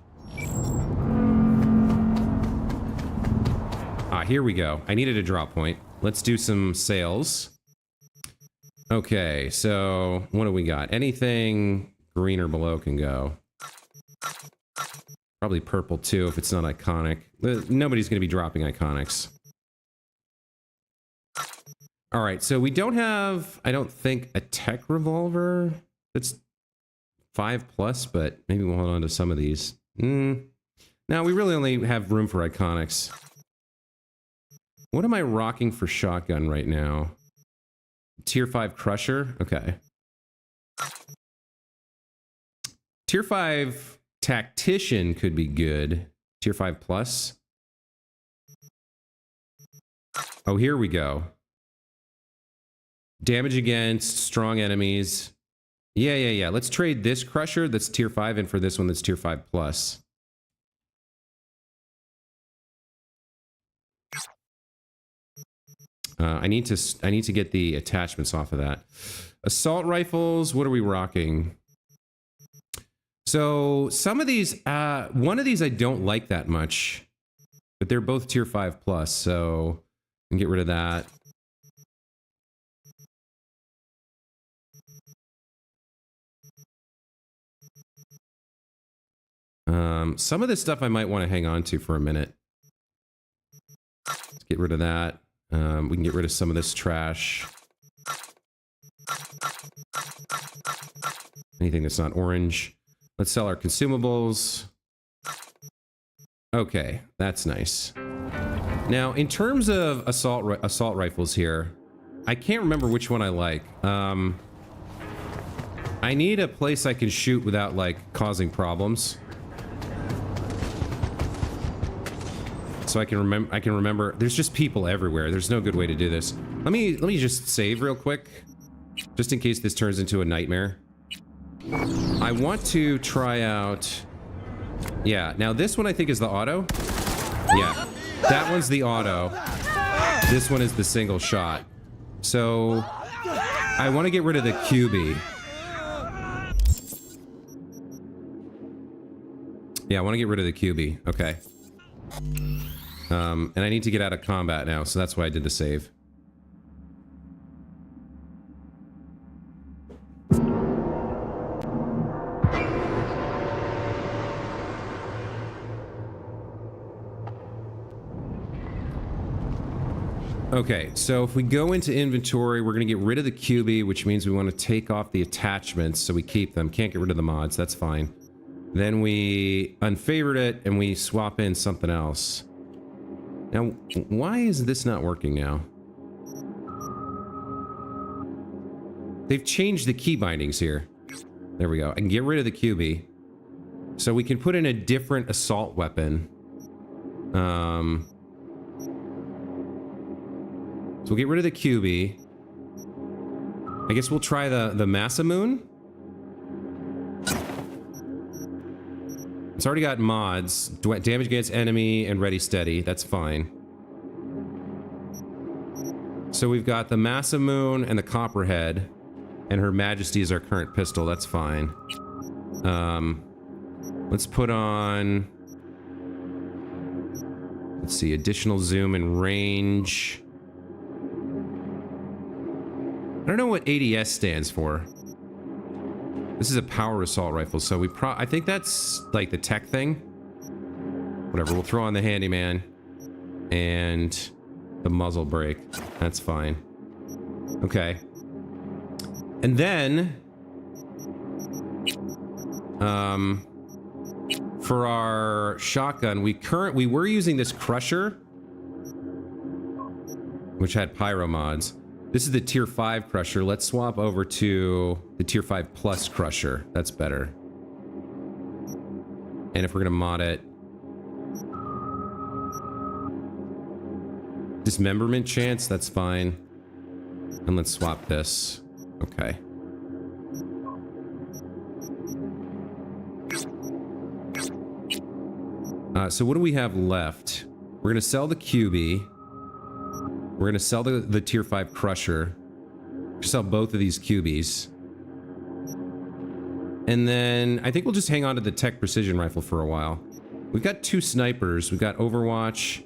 Ah, here we go. I needed a drop point. Let's do some sales. Okay, so what do we got? Anything green or below can go. Probably purple too if it's not iconic. Nobody's going to be dropping iconics. All right, so we don't have, I don't think, a tech revolver. It's 5+, but maybe we'll hold on to some of these. No, we really only have room for iconics. What am I rocking for shotgun right now? Tier 5 Crusher? Okay. Tier 5 Tactician could be good. Tier 5+. Oh, here we go. Damage against strong enemies. Yeah. Let's trade this Crusher that's Tier 5 in for this one that's Tier 5+. I need to get the attachments off of that. Assault rifles, what are we rocking? So some of these, one of these I don't like that much, but they're both Tier 5+, so I can get rid of that. Some of this stuff I might want to hang on to for a minute. Let's get rid of that. We can get rid of some of this trash. Anything that's not orange. Let's sell our consumables. Okay, that's nice. Now, in terms of assault rifles here, I can't remember which one I like. I need a place I can shoot without, like, causing problems. So I can remember. There's just people everywhere. There's no good way to do this. Let me just save real quick, just in case this turns into a nightmare. I want to try out. Yeah. Now this one I think is the auto. Yeah. That one's the auto. This one is the single shot. So I want to get rid of the QB. Yeah, I want to get rid of the QB. Okay. And I need to get out of combat now, so that's why I did the save. Okay, so if we go into inventory, we're going to get rid of the QB, which means we want to take off the attachments so we keep them. Can't get rid of the mods, that's fine. Then we unfavored it and we swap in something else. Now, why is this not working now? They've changed the key bindings here. There we go. I can get rid of the QB. So we can put in a different assault weapon. So we'll get rid of the QB. I guess we'll try the Masamune. It's already got mods. Damage against enemy and ready steady. That's fine. So we've got the Masamune and the Copperhead. And Her Majesty is our current pistol. That's fine. Let's put on... Let's see. Additional zoom and range. I don't know what ADS stands for. This is a power assault rifle, so I think that's like the tech thing. Whatever, we'll throw on the handyman and the muzzle brake. That's fine. Okay. And then for our shotgun, we were using this Crusher, which had pyro mods. This is the tier 5 Crusher. Let's swap over to the tier 5 plus Crusher. That's better. And if we're gonna mod it, dismemberment chance, that's fine. And let's swap this. Okay. So what do we have left? We're gonna sell the QB. We're gonna sell the tier 5 Crusher. Sell both of these QBs. And then I think we'll just hang on to the Tech Precision Rifle for a while. We've got 2 snipers. We've got Overwatch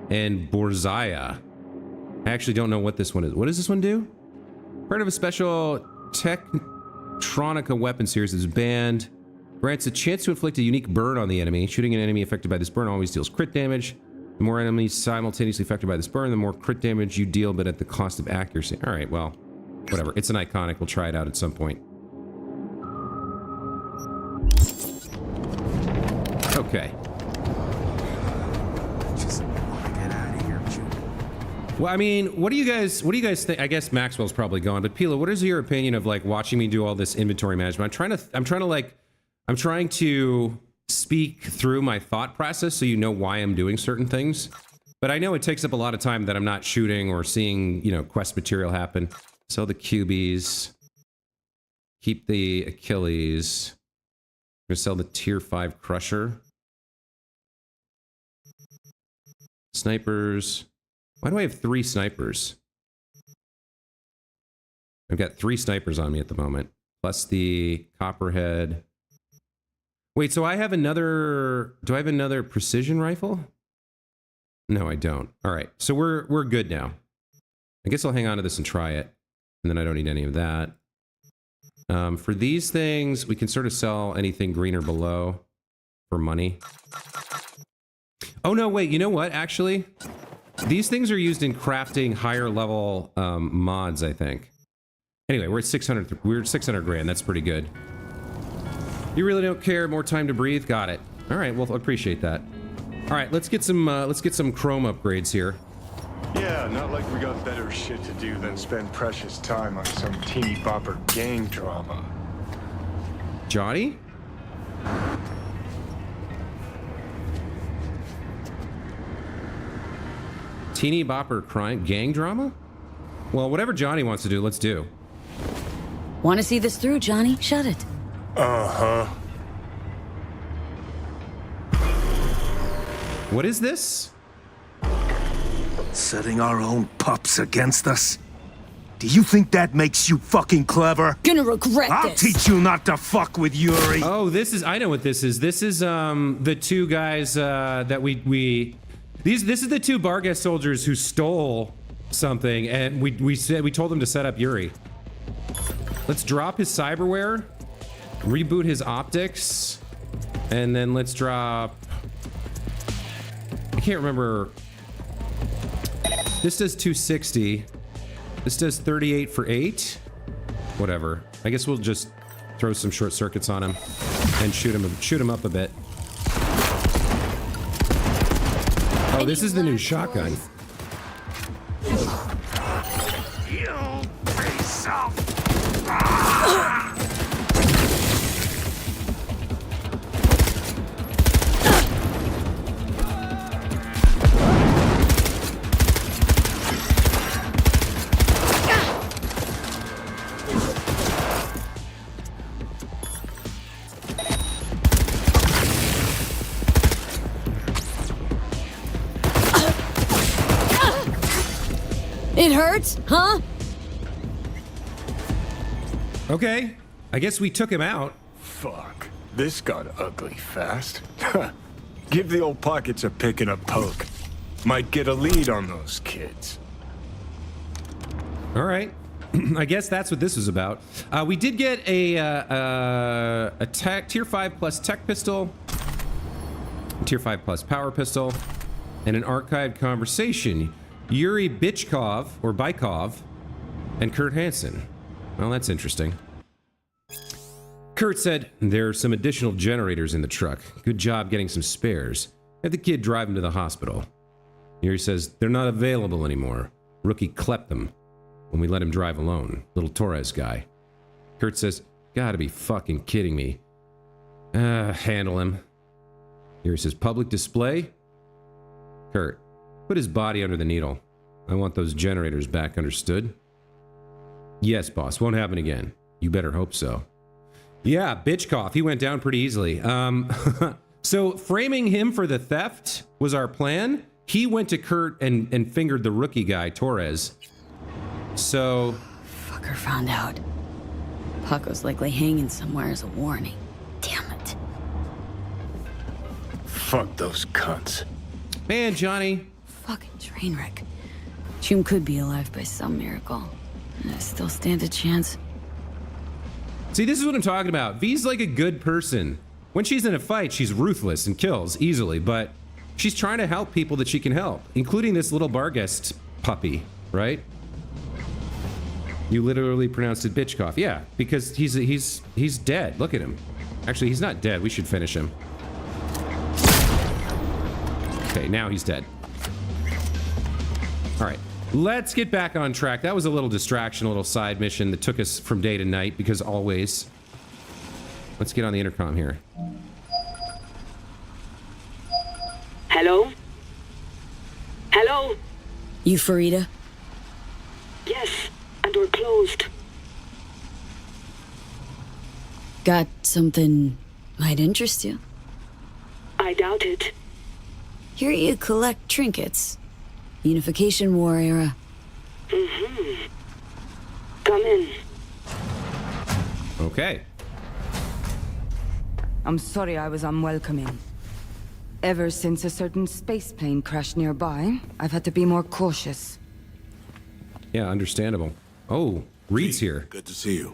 and Borzaya. I actually don't know what this one is. What does this one do? Part of a special Techtronica weapon series that's banned. Grants a chance to inflict a unique burn on the enemy. Shooting an enemy affected by this burn always deals crit damage. The more enemies simultaneously affected by this burn, the more crit damage you deal, but at the cost of accuracy. All right, well, whatever. It's an iconic. We'll try it out at some point. Okay. Just get out of here, June. Well, I mean, what do you guys think? I guess Maxwell's probably gone, but Pila, what is your opinion of like watching me do all this inventory management? I'm trying to speak through my thought process so you know why I'm doing certain things. But I know it takes up a lot of time that I'm not shooting or seeing, you know, quest material happen. Sell the QBs. Keep the Achilles. I'm gonna sell the tier 5 Crusher. Snipers. Why do I have 3 snipers? I've got 3 snipers on me at the moment. Plus the Copperhead. Wait, so I have another... Do I have another precision rifle? No, I don't. All right, so we're good now. I guess I'll hang on to this and try it. And then I don't need any of that. For these things, we can sort of sell anything green or below for money. Oh, no, wait, you know what, actually? These things are used in crafting higher level mods, I think. Anyway, we're at 600. We're at 600 grand. That's pretty good. You really don't care? More time to breathe? Got it. All right, well, appreciate that. All right, let's get some chrome upgrades here. Yeah, not like we got better shit to do than spend precious time on some teeny bopper gang drama. Johnny? Teeny bopper crime gang drama? Well, whatever Johnny wants to do, let's do. Want to see this through, Johnny? Shut it. Uh-huh. What is this? Setting our own pups against us? Do you think that makes you fucking clever? Gonna regret I'll this. teach you not to fuck with Yuri. Oh, this is... I know what this is. This is, the 2 guys, that this is the 2 Barghest soldiers who stole something, and we told them to set up Yuri. Let's drop his cyberware, reboot his optics, and then let's drop... I can't remember... This does 260. This does 38 for 8. Whatever. I guess we'll just throw some short circuits on him and shoot him up a bit. Oh, this is the new shotgun. You piece of... It hurts, huh? Okay, I guess we took him out. Fuck. This got ugly fast. Give the old pockets a pick and a poke. Might get a lead on those kids. All right. I guess that's what this was about. We did get a tier 5 plus tech pistol, tier 5 plus power pistol, and an archived conversation. Yuri Bichkov, or Bykov, and Kurt Hansen. Well, that's interesting. Kurt said, there are some additional generators in the truck. Good job getting some spares. Have the kid drive him to the hospital. Yuri says, they're not available anymore. Rookie clept them when we let him drive alone. Little Torres guy. Kurt says, gotta be fucking kidding me. Handle him. Yuri says, public display? Kurt, put his body under the needle. I want those generators back, understood? Yes, boss. Won't happen again. You better hope so. Yeah, Bitchkoff. He went down pretty easily. So framing him for the theft was our plan. He went to Kurt and fingered the rookie guy, Torres. So... Fucker found out. Paco's likely hanging somewhere as a warning. Damn it. Fuck those cunts. Man, Johnny. Fucking train wreck. Jim could be alive by some miracle. I still stand a chance. See, this is what I'm talking about. V's like a good person. When she's in a fight, she's ruthless and kills easily, but she's trying to help people that she can help, including this little Barguest puppy, right? You literally pronounced it Bitchkoff. Yeah, because he's dead. Look at him. Actually, he's not dead. We should finish him. Okay, now he's dead. All right. Let's get back on track. That was a little distraction, a little side mission that took us from day to night, because always. Let's get on the intercom here. Hello? Hello? You Farida? Yes, and we're closed. Got something might interest you? I doubt it. Here you collect trinkets. Unification War era. Mm-hmm. Come in. Okay. I'm sorry I was unwelcoming. Ever since a certain space plane crashed nearby, I've had to be more cautious. Yeah, understandable. Oh, Reed's here. Good to see you.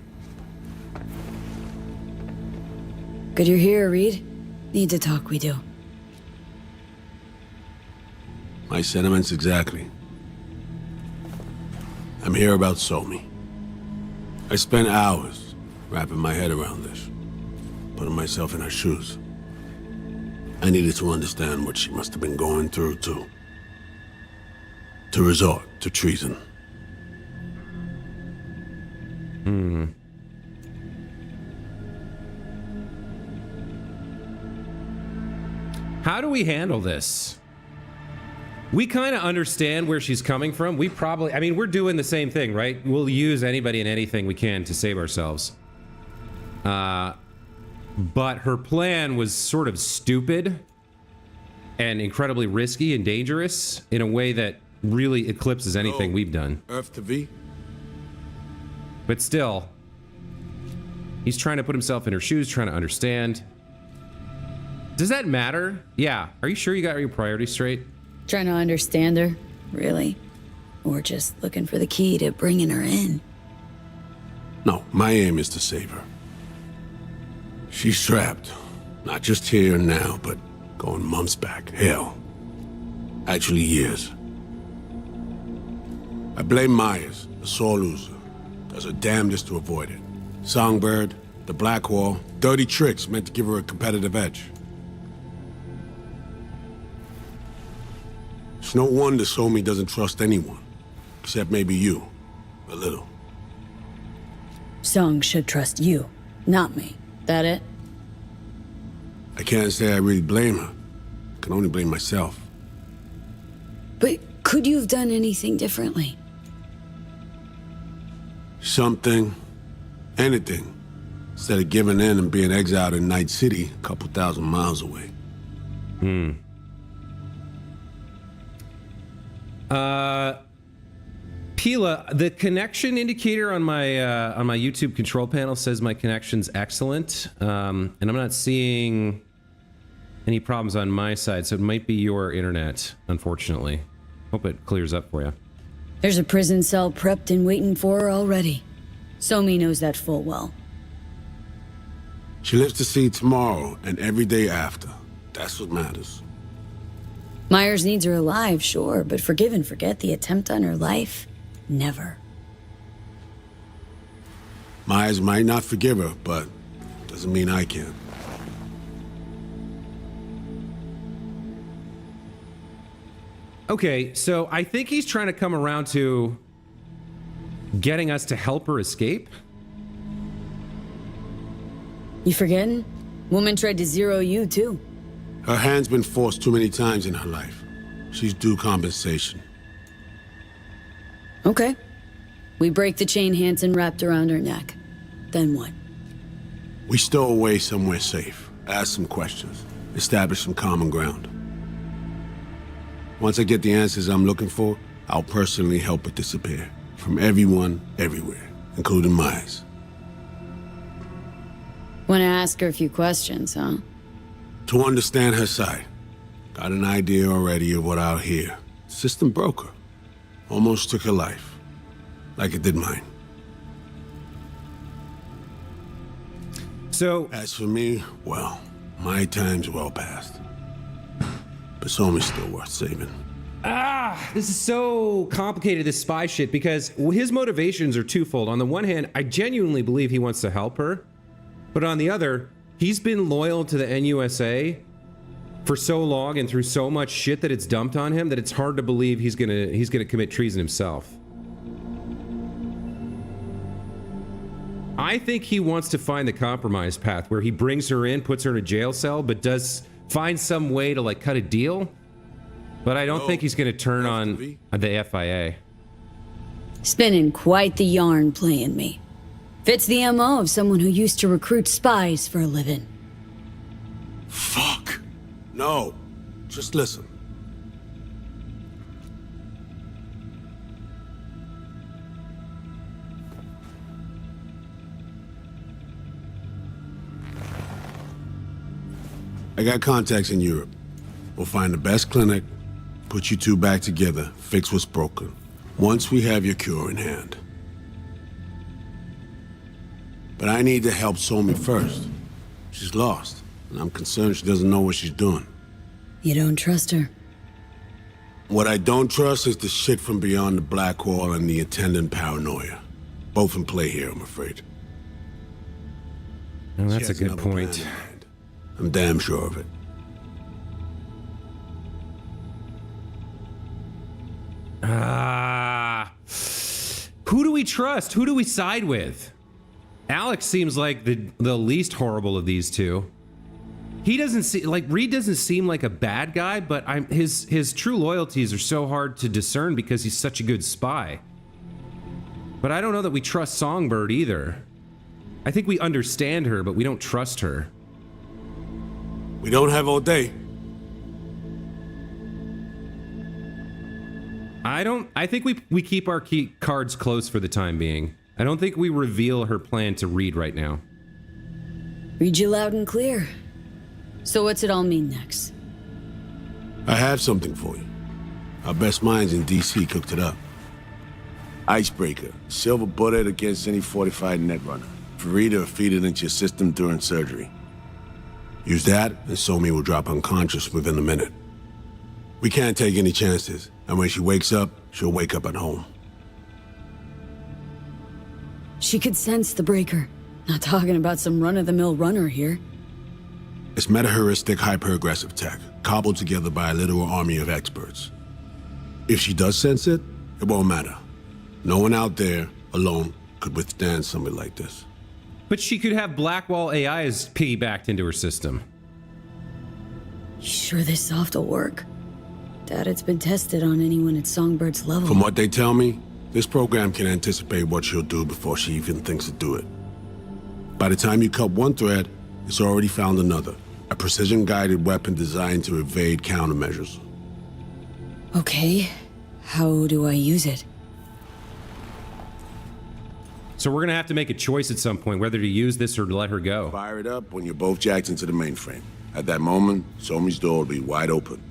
Good you're here, Reed. Need to talk, we do. My sentiments exactly. I'm here about Somi. I spent hours wrapping my head around this, putting myself in her shoes. I needed to understand what she must have been going through to resort to treason. How do we handle this? We kind of understand where she's coming from. We probably, I mean, we're doing the same thing, right? We'll use anybody and anything we can to save ourselves. But her plan was sort of stupid and incredibly risky and dangerous in a way that really eclipses anything we've done. Earth to V? But still, he's trying to put himself in her shoes, trying to understand. Does that matter? Yeah. Are you sure you got your priorities straight? Trying to understand her, really? Or just looking for the key to bringing her in? No, my aim is to save her. She's trapped. Not just here and now, but going months back. Hell. Actually years. I blame Myers, the sore loser. Does her damnedest to avoid it. Songbird, the Blackwall, dirty tricks meant to give her a competitive edge. It's no wonder Somi doesn't trust anyone. Except maybe you. A little. Song should trust you, not me. That it? I can't say I really blame her. I can only blame myself. But could you have done anything differently? Something. Anything. Instead of giving in and being exiled in Night City, a couple thousand miles away. Keela, the connection indicator on my YouTube control panel says my connection's excellent, and I'm not seeing any problems on my side, so it might be your internet, unfortunately. Hope it clears up for you. There's a prison cell prepped and waiting for her already. Somi knows that full well. She lives to see tomorrow and every day after. That's what matters. Myers needs her alive, sure, but forgive and forget the attempt on her life? Never. Myers might not forgive her, but doesn't mean I can. Okay, so I think he's trying to come around to getting us to help her escape. You forgetting? Woman tried to zero you, too. Her hand's been forced too many times in her life. She's due compensation. Okay. We break the chain Hansen wrapped around her neck. Then what? We stow away somewhere safe, ask some questions, establish some common ground. Once I get the answers I'm looking for, I'll personally help her disappear. From everyone, everywhere, including Myers. Want to ask her a few questions, huh? To understand her side. Got an idea already of what I'll hear. System broke her. Almost took her life. Like it did mine. So... As for me, well, my time's well past. But Somi's still worth saving. This is so complicated, this spy shit, because his motivations are twofold. On the one hand, I genuinely believe he wants to help her. But on the other, he's been loyal to the NUSA for so long and through so much shit that it's dumped on him that it's hard to believe he's gonna commit treason himself. I think he wants to find the compromise path where he brings her in, puts her in a jail cell, but does find some way to like cut a deal. But I don't think he's gonna turn on the FIA. Spinning quite the yarn playing me. Fits the MO of someone who used to recruit spies for a living. Fuck. No. Just listen. I got contacts in Europe. We'll find the best clinic, put you two back together, fix what's broken. Once we have your cure in hand. But I need to help Somi first. She's lost, and I'm concerned she doesn't know what she's doing. You don't trust her? What I don't trust is the shit from beyond the black wall and the attendant paranoia. Both in play here, I'm afraid. Oh, that's a good point. I'm damn sure of it. Who do we trust? Who do we side with? Alex seems like the least horrible of these two. He doesn't see Reed doesn't seem like a bad guy, but his true loyalties are so hard to discern because he's such a good spy. But I don't know that we trust Songbird either. I think we understand her, but we don't trust her. We don't have all day. I think we keep our key cards close for the time being. I don't think we reveal her plan to Reed right now. Read you loud and clear. So what's it all mean next? I have something for you. Our best minds in DC cooked it up. Icebreaker, silver bullet against any fortified netrunner. Farida will feed it into your system during surgery. Use that, and Somi will drop unconscious within a minute. We can't take any chances, and when she wakes up, she'll wake up at home. She could sense the breaker. Not talking about some run-of-the-mill runner here. It's meta-heuristic hyper-aggressive tech, cobbled together by a literal army of experts. If she does sense it, it won't matter. No one out there, alone, could withstand something like this. But she could have Blackwall AIs piggybacked into her system. You sure this soft will work? Doubt it's been tested on anyone at Songbird's level. From what they tell me, this program can anticipate what she'll do before she even thinks to do it. By the time you cut one thread, it's already found another. A precision-guided weapon designed to evade countermeasures. Okay. How do I use it? So we're gonna have to make a choice at some point whether to use this or to let her go. Fire it up when you're both jacked into the mainframe. At that moment, Somi's door will be wide open.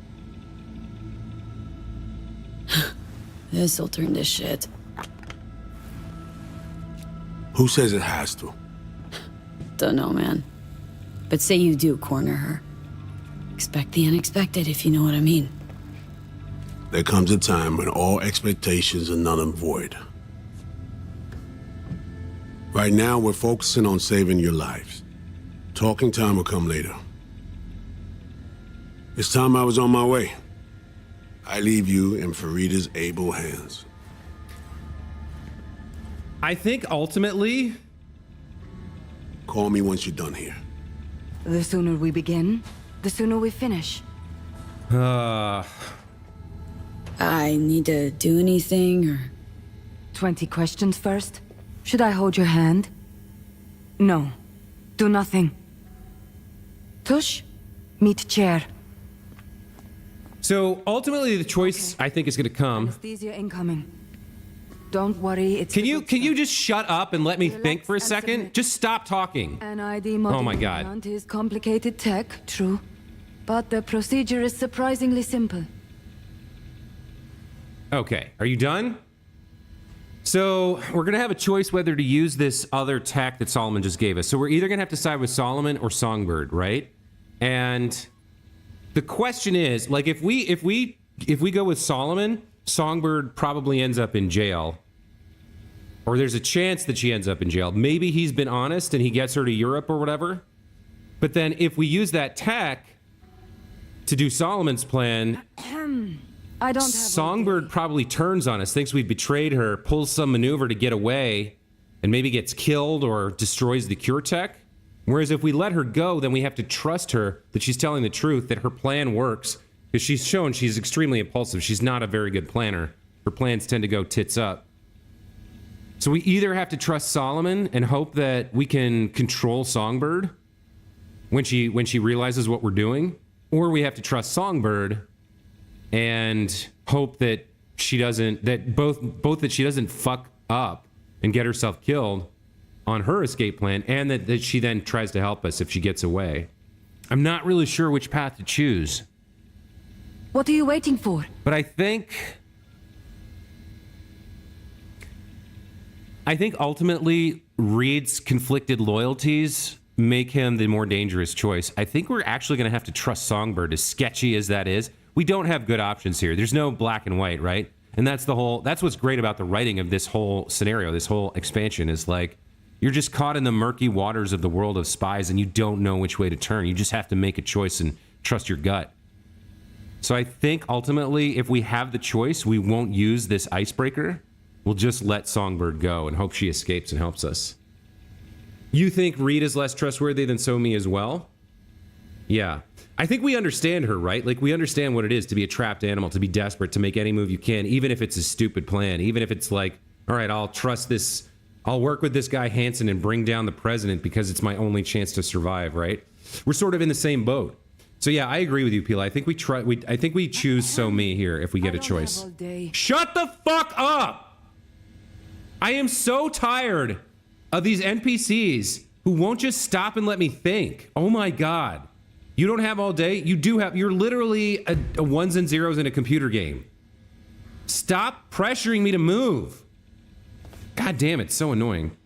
This'll turn to shit. Who says it has to? Don't know, man. But say you do corner her. Expect the unexpected, if you know what I mean. There comes a time when all expectations are null and void. Right now, we're focusing on saving your lives. Talking time will come later. It's time I was on my way. I leave you in Farida's able hands. I think ultimately... Call me once you're done here. The sooner we begin, the sooner we finish. I need to do anything, or... 20 questions first? Should I hold your hand? No. Do nothing. Tush, meet chair. So ultimately the choice I think is gonna come. Anesthesia incoming. Don't worry, it's... Can you just shut up and let me think for a second? Just stop talking. An ID Oh my god. implant is complicated tech, true. But the procedure is surprisingly simple. Okay, are you done? So we're gonna have a choice whether to use this other tech that Solomon just gave us. So we're either gonna have to side with Solomon or Songbird, right? And the question is, like, if we go with Solomon, Songbird probably ends up in jail. Or there's a chance that she ends up in jail. Maybe he's been honest and he gets her to Europe or whatever. But then if we use that tech to do Solomon's plan, I don't have Songbird probably turns on us, thinks we betrayed her, pulls some maneuver to get away, and maybe gets killed or destroys the cure tech. Whereas if we let her go, then we have to trust her that she's telling the truth, that her plan works, because she's shown she's extremely impulsive. She's not a very good planner. Her plans tend to go tits up. So we either have to trust Solomon and hope that we can control Songbird when she realizes what we're doing, or we have to trust Songbird and hope that she doesn't, that both that she doesn't fuck up and get herself killed on her escape plan, and that she then tries to help us if she gets away. I'm not really sure which path to choose. What are you waiting for? But I think ultimately Reed's conflicted loyalties make him the more dangerous choice. I think we're actually going to have to trust Songbird, as sketchy as that is. We don't have good options here. There's no black and white, right? And that's what's great about the writing of this whole scenario, this whole expansion, is like, you're just caught in the murky waters of the world of spies and you don't know which way to turn. You just have to make a choice and trust your gut. So I think ultimately, if we have the choice, we won't use this icebreaker. We'll just let Songbird go and hope she escapes and helps us. You think Reed is less trustworthy than Somi as well? Yeah. I think we understand her, right? Like, we understand what it is to be a trapped animal, to be desperate, to make any move you can, even if it's a stupid plan, even if it's like, all right, I'll trust this, I'll work with this guy Hansen and bring down the president because it's my only chance to survive, right? We're sort of in the same boat. So yeah, I agree with you, Pila. I think we choose Somi here if we get a choice. Shut the fuck up! I am so tired of these NPCs who won't just stop and let me think. Oh my god. You don't have all day? You do have. You're literally a ones and zeros in a computer game. Stop pressuring me to move. God damn, it's so annoying.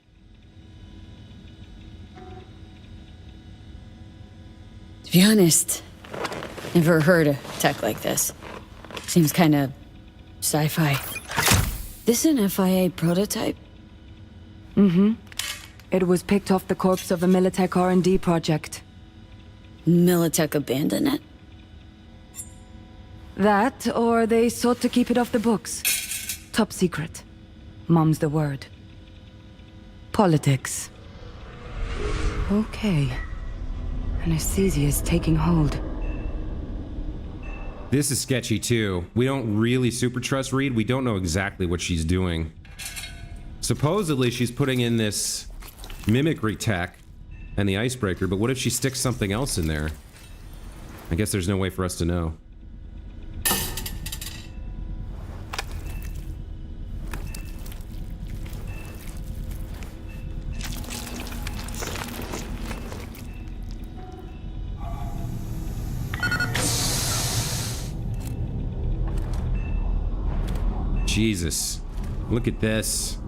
To be honest, never heard of tech like this. Seems kind of sci-fi. This an FIA prototype? Mm-hmm. It was picked off the corpse of a Militech R&D project. Militech abandoned it? That, or they sought to keep it off the books. Top secret. Mom's the word. Politics. Okay. Anesthesia is taking hold. This is sketchy too. We don't really super trust Reed. We don't know exactly what she's doing. Supposedly she's putting in this mimicry tech and the icebreaker, but what if she sticks something else in there? I guess there's no way for us to know. Jesus. Look at this.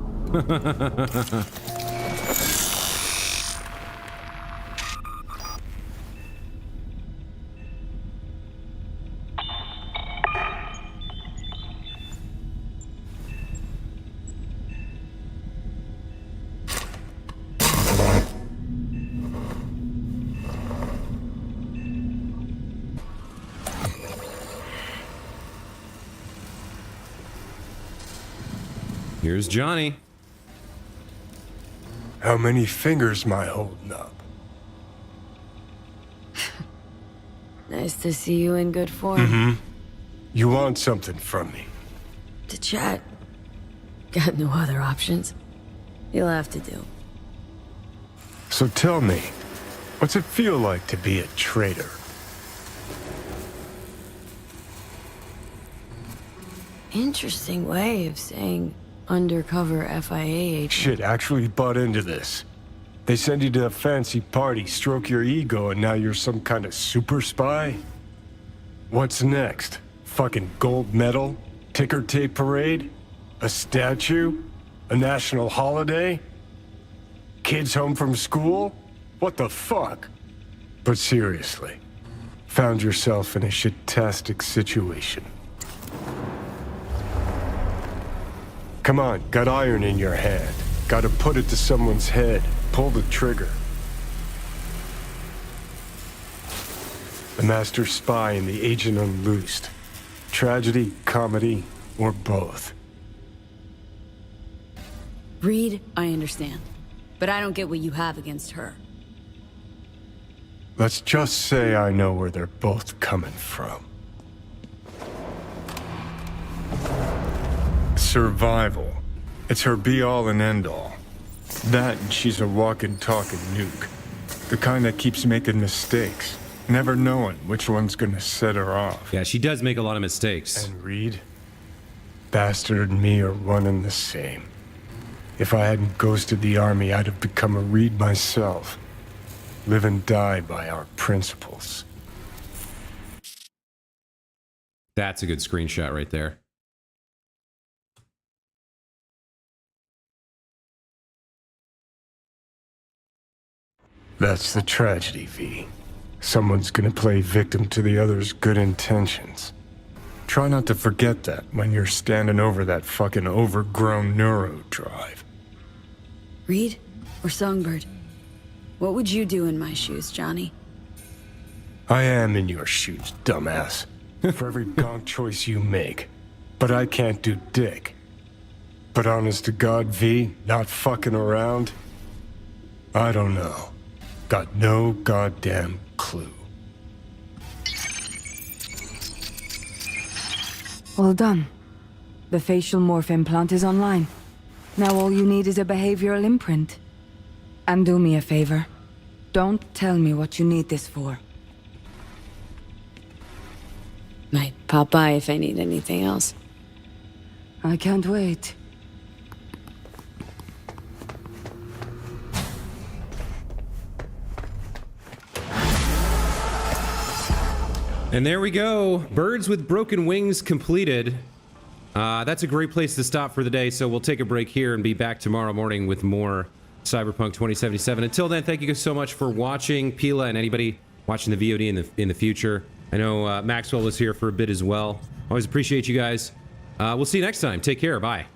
Here's Johnny. How many fingers am I holding up? Nice to see you in good form. Mm-hmm. You want something from me? To chat. Got no other options. You'll have to do. So tell me, what's it feel like to be a traitor? Interesting way of saying undercover FIA agent. Shit, actually butt into this. They send you to a fancy party, stroke your ego, and now you're some kind of super spy? What's next? Fucking gold medal? Ticker tape parade? A statue? A national holiday? Kids home from school? What the fuck? But seriously, found yourself in a shit-tastic situation. Come on, got iron in your hand. Gotta put it to someone's head. Pull the trigger. The master spy and the agent unloosed. Tragedy, comedy, or both. Reed, I understand. But I don't get what you have against her. Let's just say I know where they're both coming from. Survival. It's her be-all and end-all. That and she's a walking, talking nuke. The kind that keeps making mistakes, never knowing which one's gonna set her off. Yeah, she does make a lot of mistakes. And Reed? Bastard and me are one and the same. If I hadn't ghosted the army, I'd have become a Reed myself. Live and die by our principles. That's a good screenshot right there. That's the tragedy, V. Someone's gonna play victim to the other's good intentions. Try not to forget that when you're standing over that fucking overgrown neuro drive. Reed or Songbird? What would you do in my shoes, Johnny? I am in your shoes, dumbass. For every gonk choice you make. But I can't do dick. But honest to God, V, not fucking around? I don't know. Got no goddamn clue. All done. The facial morph implant is online. Now all you need is a behavioral imprint. And do me a favor. Don't tell me what you need this for. Might pop by if I need anything else. I can't wait. And there we go. Birds with Broken Wings completed. That's a great place to stop for the day, so we'll take a break here and be back tomorrow morning with more Cyberpunk 2077. Until then, thank you guys so much for watching. Pila and anybody watching the VOD in the future. I know Maxwell was here for a bit as well. Always appreciate you guys. We'll see you next time. Take care. Bye.